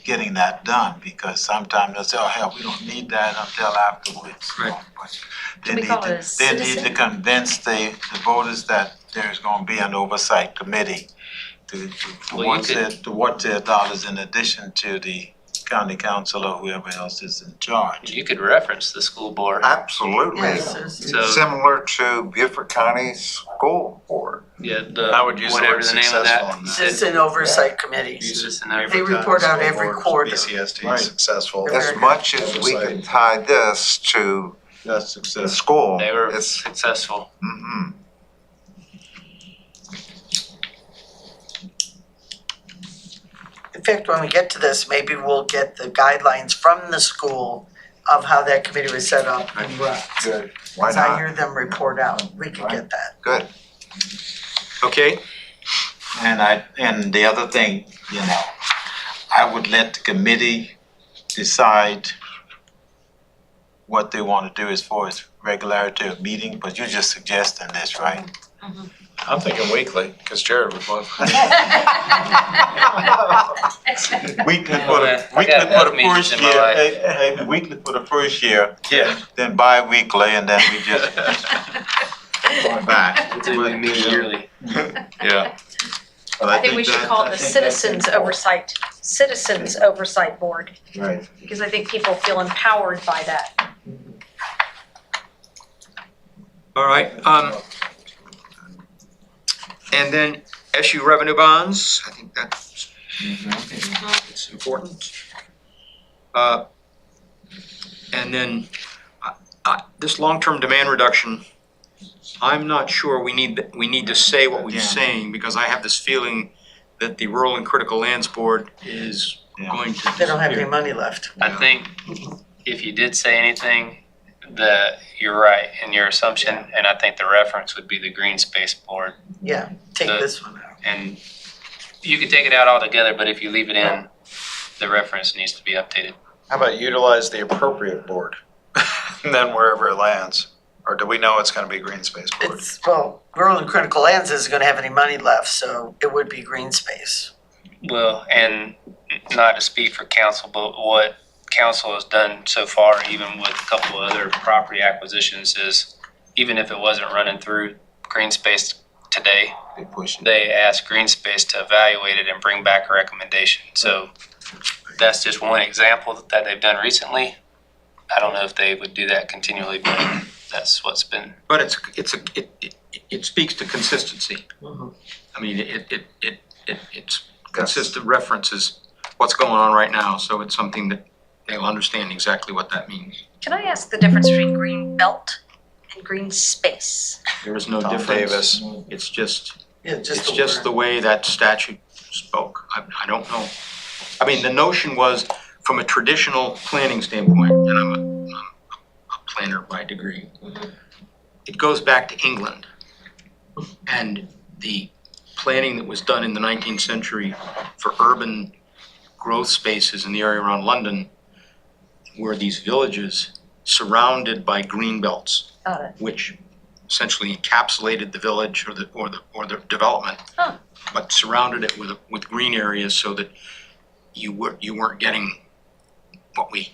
getting that done, because sometimes they'll say, oh, hell, we don't need that until afterwards. Right. But Can we call it a they need to citizen? convince the voters that there's gonna be an oversight committee to Well, you to watch their dollars in addition to the county council or whoever else is in charge. You could reference the school board. Absolutely. Yes, it's- So- Similar to Beaufort County School Board. Yeah, I would use the whatever word the name of successful that. in that. Citizen Oversight Committee. Citizen They oversight. report out every quarter. BCSD, Right. successful. As much as we can tie this to That's the success. school, They were it's, successful. mhm. In fact, when we get to this, maybe we'll get the guidelines from the school of how that committee was set up and run. Good. Why As I not? hear them report out, we can get that. Good. Okay, And the other thing, you know, I would let the committee decide what they want to do as far as regularity of meeting, but you're just suggesting this, right? I'm thinking weekly, because Jared would love. Weekly for the- I got enough meetings in my life. Weekly for the first year, Yeah. then bi-weekly, and then we just going back. Until we meet yearly. Yeah. But I think we should that- call I it the think that's Citizens Oversight Board, Right. because I think people feel empowered by that. all right. And then SU revenue bonds, I think that's, it's important. And then, this long-term demand reduction, I'm not sure we need to say what we're Yeah. saying, because I have this feeling that the Rural and Critical Lands Board is Yeah. going to They don't have any disappear. money left. I think if you did say anything, you're right in your assumption, and I think the reference would be the Green Space Board. Yeah, take The- this one out. And you could take it out altogether, but if you leave it in, the reference needs to be updated. How about utilize the appropriate board? And then wherever it lands, or do we know it's gonna be Green Space Board? It's, well, Rural and Critical Lands isn't gonna have any money left, so it would be green space. Well, and not to speak for council, but what council has done so far, even with a couple of other property acquisitions, is even if it wasn't running through Green Space today, They push it. they ask Green Space to evaluate it and bring back a recommendation. So that's just one example that they've done recently. I don't know if they would do that continually, but that's what's been. But it speaks to consistency. Mhm. I mean, it's consistent references what's going on right now, so it's something that they'll understand exactly what that means. Can I ask the difference between green belt and green space? There is no Tom difference. Davis. It's just, Yeah, it's just the way that statute spoke. I don't know. I mean, the notion was, from a traditional planning standpoint, and I'm a planner by degree, it goes back to England. And the planning that was done in the 19th century for urban growth spaces in the area around London were these villages surrounded by green belts, Got it. which essentially encapsulated the village or the development, Huh. but surrounded it with green areas so that you weren't getting what we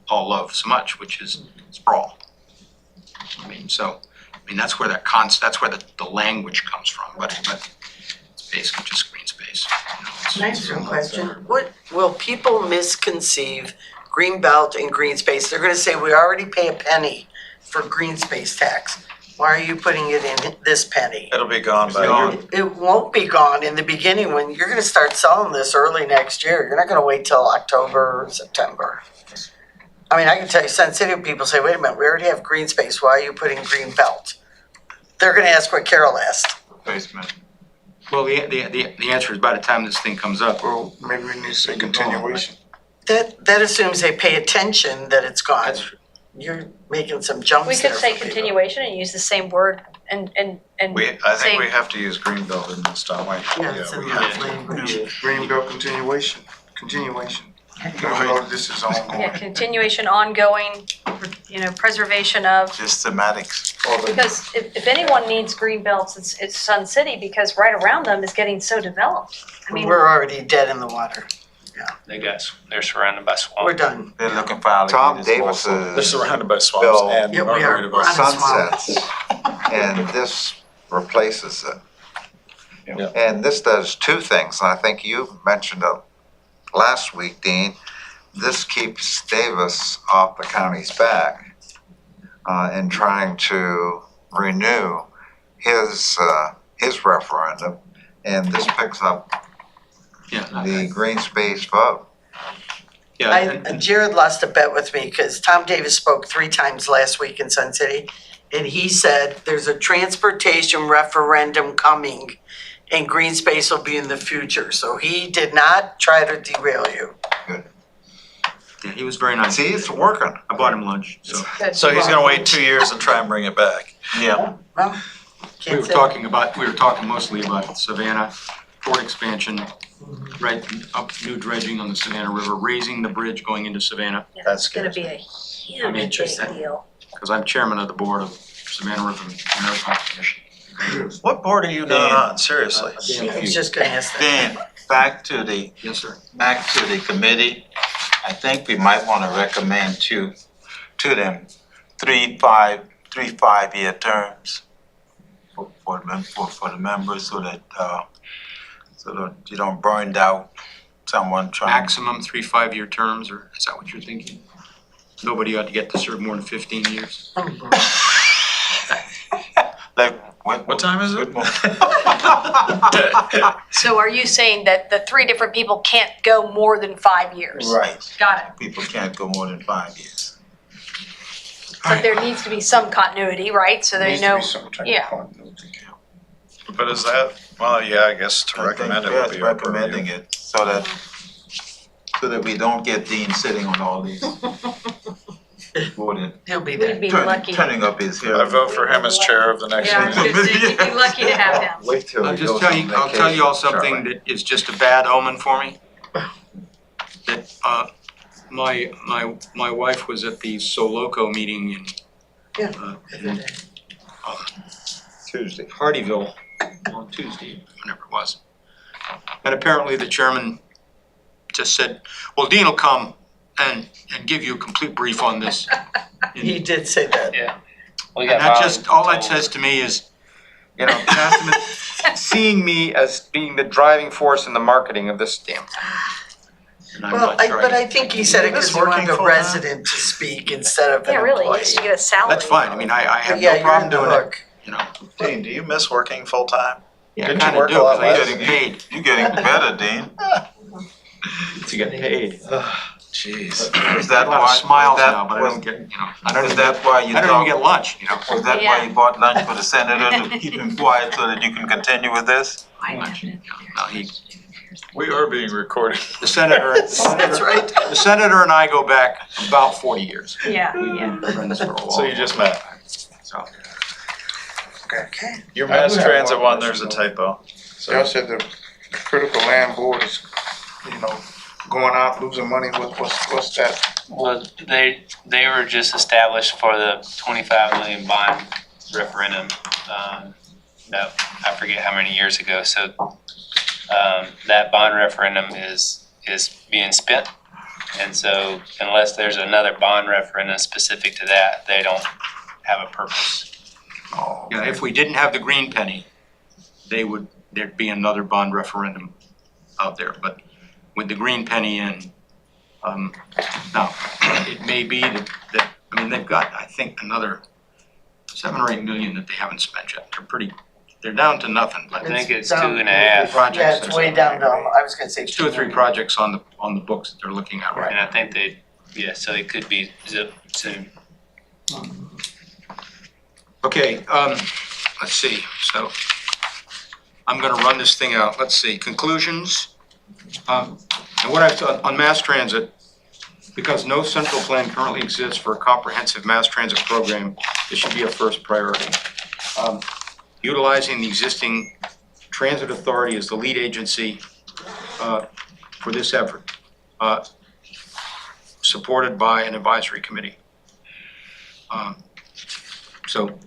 all love so much, which is sprawl. I mean, that's where that's where the language comes from, but it's basically just green space. You know, it's- Can I ask you a question? What, will people misconceive green belt and green space? They're gonna say, we already pay a penny for green space tax. Why are you putting it in this penny? It'll be gone by. Gone. It won't be gone in the beginning when you're gonna start selling this early next year. You're not gonna wait till October or September. I mean, I can tell you, Sun City people say, wait a minute, we already have green space. Why are you putting green belt? They're gonna ask what Carol asked. Basement. Well, the answer is by the time this thing comes up, Well, maybe we need to say continuation. That assumes they pay attention that it's gone. that's true. You're making some jumps We there could say for people. continuation and use the same word and I say- think we have to use Greenbelt in this, don't we? Yeah, it's in we that have to. language. Green belt continuation. No, this is ongoing. Yeah, continuation, ongoing, preservation of, Systematics. because if anyone needs green belts, it's Sun City, because right around them is getting so developed. I mean, We're already dead in the water. They're surrounded by swamp. We're done. They're looking for alligators. Tom Davis also. They're surrounded by swamps Bill. and Yeah, we are. Margaritaville. We're on a swamp. sunsets, and this replaces it. Yeah. And this does two things, and I think you mentioned it last week, Dean. This keeps Davis off the county's back in trying to renew his referendum, and this picks up Yeah, the green space vote. yeah, and- Jared lost a bet with me because Tom Davis spoke 3 times last week in Sun City. And he said, there's a transportation referendum coming and green space will be in the future. So he did not try to derail you. yeah, he was very nice. See, it's working. I bought him lunch, so. good. So he's gonna wait 2 years and try and bring it back. Yeah. Well, We can't were say. talking mostly about Savannah, port expansion, right, up new dredging on the Savannah River, raising the bridge going into Savannah, Yeah, That's It's gonna good. be a huge big interested. deal. because I'm chairman of the board of Savannah River Maritime Commission. What board are you not on, seriously? I was just gonna ask that. Then, back to the Yes, sir. committee, I think we might wanna recommend to them 3 5-year terms for the members so that you don't burn out someone trying. Maximum 3 5-year terms, or is that what you're thinking? Nobody ought to get to serve more than 15 years. Like, What time is it? Good morning. So are you saying that the three different people can't go more than 5 years? Right. Got it. People can't go more than 5 years. But there needs to be some continuity, right? So there's Needs to no, be some type of yeah. continuity. But is that, well, yeah, I guess to recommend it would be our purview. Recommending it so that we don't get Dean sitting on all these voting, He'll be there. We'd be lucky. turning up his hair. I vote for him as chair of the next Yeah, I meeting. was gonna say, we'd be lucky to have him. Wait till I'll he just goes tell on you, I'll tell you all vacation, something Charlie. that is just a bad omen for me. That, my wife was at the Soloco meeting in, in Tuesday. Hardyville on Tuesday, whenever it was. And apparently the chairman just said, well, Dean will come and give you a complete brief on this. He did say that. Yeah. We And got that just, all that voluntold. says to me is, you know, testament, seeing me as being the driving force in the marketing of this damn thing. And I'm Well, not sure but I think he said it because Is he wanted working the full-time? resident to speak instead of an Yeah, really, employee. just to get a salary. That's fine, I mean, I have But yeah, no you're problem in the doing it, hook. you know. Dean, do you miss working full-time? Yeah, I Didn't you kinda work do, a lot 'cause I less? get paid You're getting better, Dean. to get paid. Jeez. Is that A lot of why, smiles is now, but I that, don't get, you know, I don't is even, that why you I don't even talk, get lunch, you know. was that why Yeah. you bought lunch for the senator to keep him quiet so that you can continue with this? No, We are being recorded. the senator, That's right. the senator and I go back about 40 years. Yeah, We've yeah. been friends for a while. So you just met. So, Okay. Your I do mass have transit one one, there's a question, typo. Y'all So said the critical land board is, you know, going out, losing money, what's that? Well, they were just established for the 25 million bond referendum, that, I forget how many years ago, so, that bond referendum is being spent. And so unless there's another bond referendum specific to that, they don't have a purpose. yeah, if we didn't have the green penny, there'd be another bond referendum out there, but with the green penny in, now, it may be that, I mean, they've got, I think, another 7 or 8 million that they haven't spent yet. They're down to nothing, I but think it's down- 2.5. projects. Yeah, it's way down to, I was gonna say. 2 or 3 projects on the books that they're looking at right And I think so it could be zip soon. Okay, let's see, so I'm gonna run this thing out. Let's see, conclusions. And what I've done on mass transit, because no central plan currently exists for a comprehensive mass transit program, this should be a first priority. Utilizing the existing transit authority as the lead agency for this effort, supported by an advisory committee. So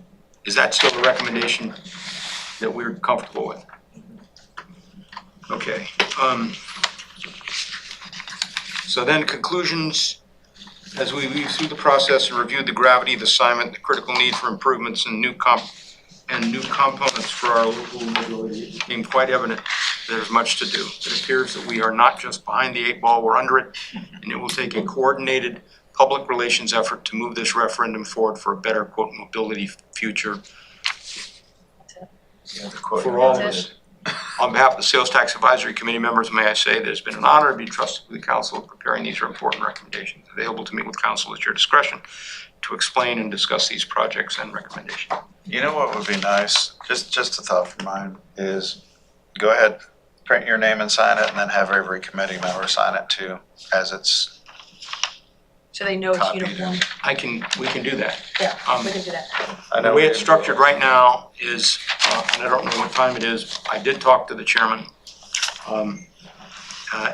is that still a recommendation that we're comfortable with? Okay. So then conclusions, as we weave through the process and reviewed the gravity of the assignment, the critical need for improvements and new components for our local mobility, it became quite evident there's much to do. It appears that we are not just behind the 8 ball, we're under it, and it will take a coordinated public relations effort to move this referendum forward for a better, quote, mobility future for all of us. On behalf of the Sales Tax Advisory Committee members, may I say that it's been an honor to be trusted with the council in preparing these important recommendations. Available to meet with council at your discretion to explain and discuss these projects and recommendations. you know what would be nice, just a thought from mine, is go ahead, print your name and sign it, and then have every committee member sign it too, as it's So they know it's copied. uniform. We can do that. Yeah, Um, we can do that. I The know way we it's didn't- structured right now is, and I don't know what time it is, I did talk to the chairman. And I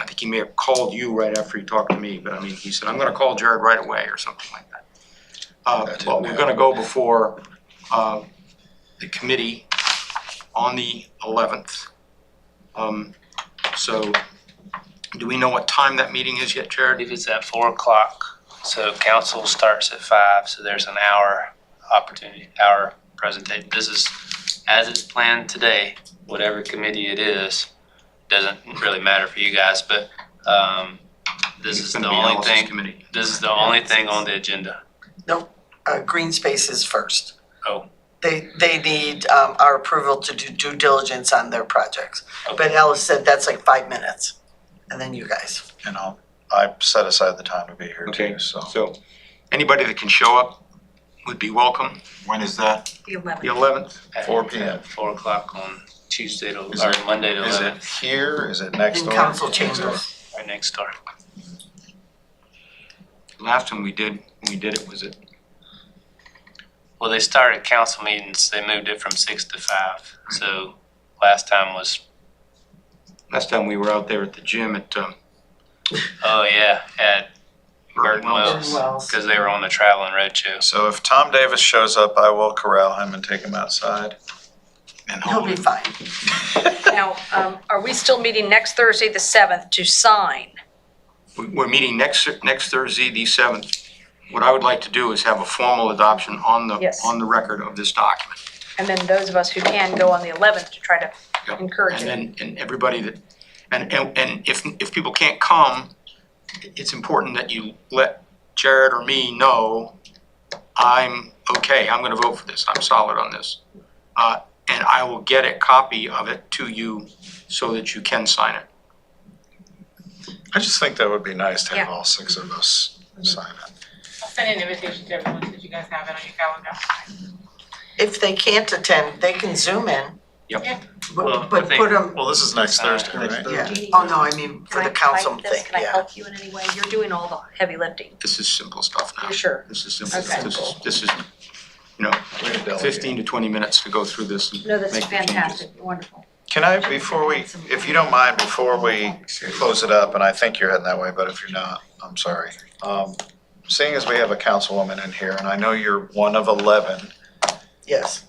think he may have called you right after he talked to me, but I mean, he said, I'm gonna call Jared right away or something like that. But we're gonna go before, the committee on the 11th. So, do we know what time that meeting is yet, I Jared? believe it's at 4 o'clock, so council starts at 5, so there's an hour presentation. This is, as it's planned today, whatever committee it is, doesn't really matter for you guys, but, this It's is gonna the be only analysis thing, committee. this is the only thing on the agenda. Green space is first. They need our approval to do due diligence on their projects. But Alice said that's like 5 minutes, and then you guys. And I set aside the time to be here Okay, too, so. so anybody that can show up would be welcome. When is that? The 11th. The 11th, At 4 p.m. 4 o'clock on Tuesday to, Is or it- Monday to Is 11, it here? Is it next In door? council chambers. right next door. last time we did it, was it? Well, they started council meetings, they moved it from 6 to 5. So last time was, Last time we were out there at the gym at, oh yeah, at Burton Wells. Wells, because they were on the traveling roadshow. So if Tom Davis shows up, I will corral him and take him outside. and He'll be fine. Now, are we still meeting next Thursday, the 7th, to sign? We're meeting next Thursday, the 7th. What I would like to do is have a formal adoption on Yes. the record of this document. And then those of us who can go on the 11th to try to Yep. encourage it. And everybody that, and if people can't come, it's important that you let Jared or me know, I'm okay, I'm gonna vote for this, I'm solid on this. And I will get a copy of it to you so that you can sign it. I just think that would be nice to have Yeah. all 6 of us sign it. I'll send an invitation to everyone so that you guys have it on your calendar. If they can't attend, they can Zoom in. Yep. Yeah. Well, I But think- put them, Well, this is next Thursday, right? yeah. Oh, no, I mean, for Can the I council type this? thing, Can I yeah. help you in any way? You're doing all the heavy lifting. This is simple stuff now. You're sure? This is simple, Okay. this is, you know, 15 to 20 minutes to go through this and No, that's make the changes. fantastic, wonderful. Can I, before we, if you don't mind, before we close it up, and I think you're heading that way, but if you're not, I'm sorry. Seeing as we have a councilwoman in here, and I know you're one of 11, Yes.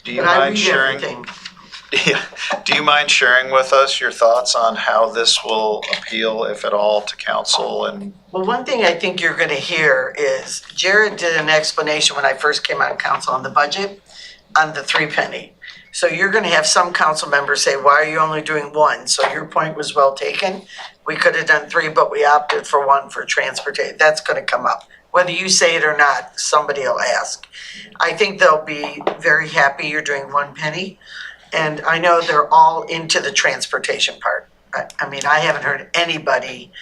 do you But I mind read sharing? everything. Yeah. Do you mind sharing with us your thoughts on how this will appeal, if at all, to council and? Well, one thing I think you're gonna hear is Jared did an explanation when I first came on council on the budget on the 3 penny. So you're gonna have some council members say, why are you only doing 1? So your point was well taken. We could have done 3, but we opted for 1 for transportation. That's gonna come up. Whether you say it or not, somebody will ask. I think they'll be very happy you're doing 1 penny. And I know they're all into the transportation part. I mean, I haven't heard anybody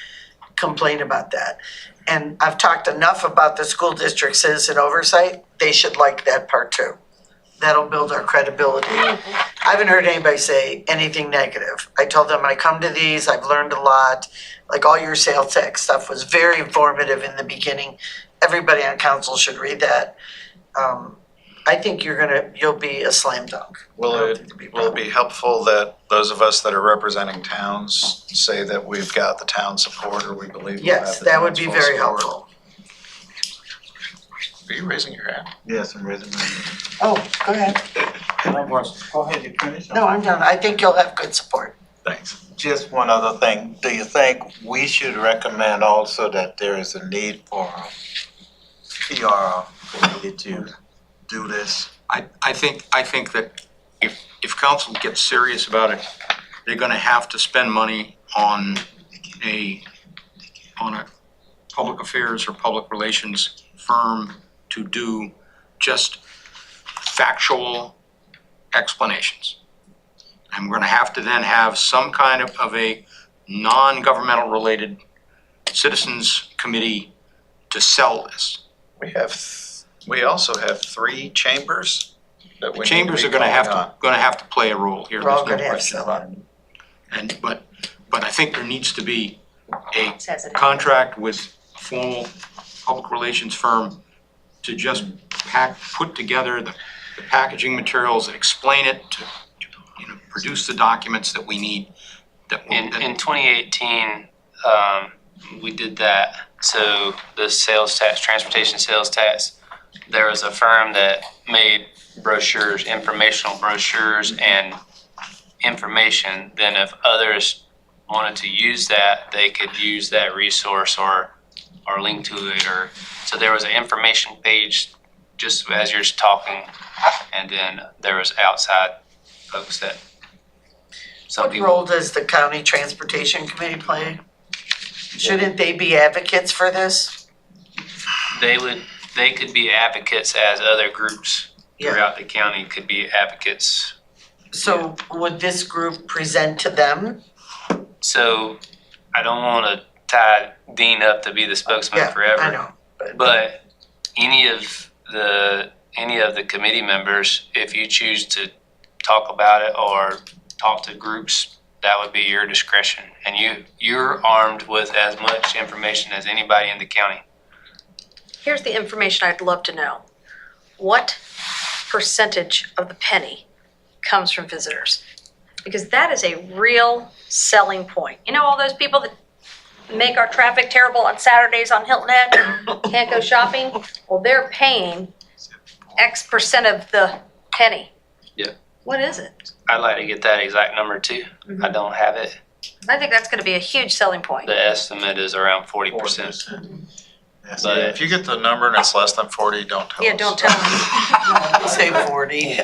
complain about that. And I've talked enough about the school district citizen oversight, they should like that part too. That'll build our credibility. I haven't heard anybody say anything negative. I told them I come to these, I've learned a lot. Like all your sales tax stuff was very informative in the beginning. Everybody on council should read that. I think you'll be a slam dunk. I Will don't it, think there'll will it be helpful that those of us that are representing towns say that we've got the town support, or we believe we'll have Yes, the that would town's be full very support? helpful. Are you raising your hand? Yes, I'm raising my hand. Oh, go ahead. Go ahead, you finish. No, I'm done. I think you'll have good support. Thanks. Just one other thing, do you think we should recommend also that there is a need for a PR related to do this? I think that if council gets serious about it, they're gonna have to spend money on a public affairs or public relations firm to do just factual explanations. And we're gonna have to then have some kind of a non-governmental related citizens committee to sell this. We also have 3 chambers that we need to Chambers be are gonna calling on. have to play a role here. We're all There's no gonna have question to. about it. And, but I think there needs to be a It says it. contract with a formal public relations firm to just put together the packaging materials that explain it, to, you know, produce the documents that we need. In 2018, we did that. So the sales tax, transportation sales tax, there was a firm that made brochures, informational brochures and information. Then if others wanted to use that, they could use that resource or link to it. Or so there was an information page just as you're talking, and then there was outside folks that some What people. role does the county transportation committee play? Shouldn't they be advocates for this? They could be advocates as other groups throughout the county could be advocates. So would this group present to them? So I don't wanna tie Dean up to be the spokesman Yeah, forever. I know, But any of the committee members, if you choose to talk about it or talk to groups, that would be your discretion. And you're armed with as much information as anybody in the county. Here's the information I'd love to know. What percentage of the penny comes from visitors? Because that is a real selling point. You know all those people that make our traffic terrible on Saturdays on Hilton Head, can't go shopping? Well, they're paying X percent of the penny. Yeah. What is it? I'd like to get that exact number too. I don't have it. I think that's gonna be a huge selling point. The estimate is around 40%. That's But- it. If you get the number and it's less than 40, don't tell us. Yeah, don't tell me. Say 40.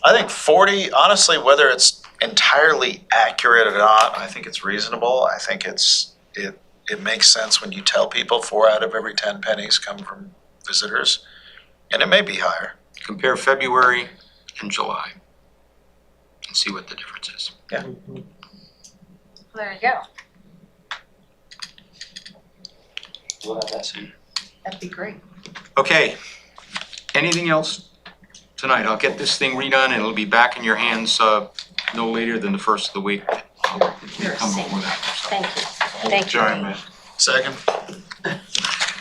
I think 40, honestly, whether it's entirely accurate or not, I think it's reasonable. I think it makes sense when you tell people 4 out of every 10 pennies come from visitors. And it may be higher. Compare February and July and see what the difference is. There you go. We'll have that soon. That'd be great. Okay, anything else tonight? I'll get this thing redone and it'll be back in your hands no later than the first of the week. I'll come before that. Thank you. Thank you. Adjournment. Second?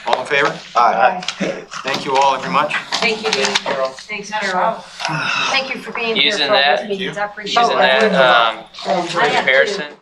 All in favor? Aye. Thank you all very much. Thank you, Dean. Thanks, Carol. Thank you for being here Using for all that- these meetings. I appreciate it. Using that I have to. comparison,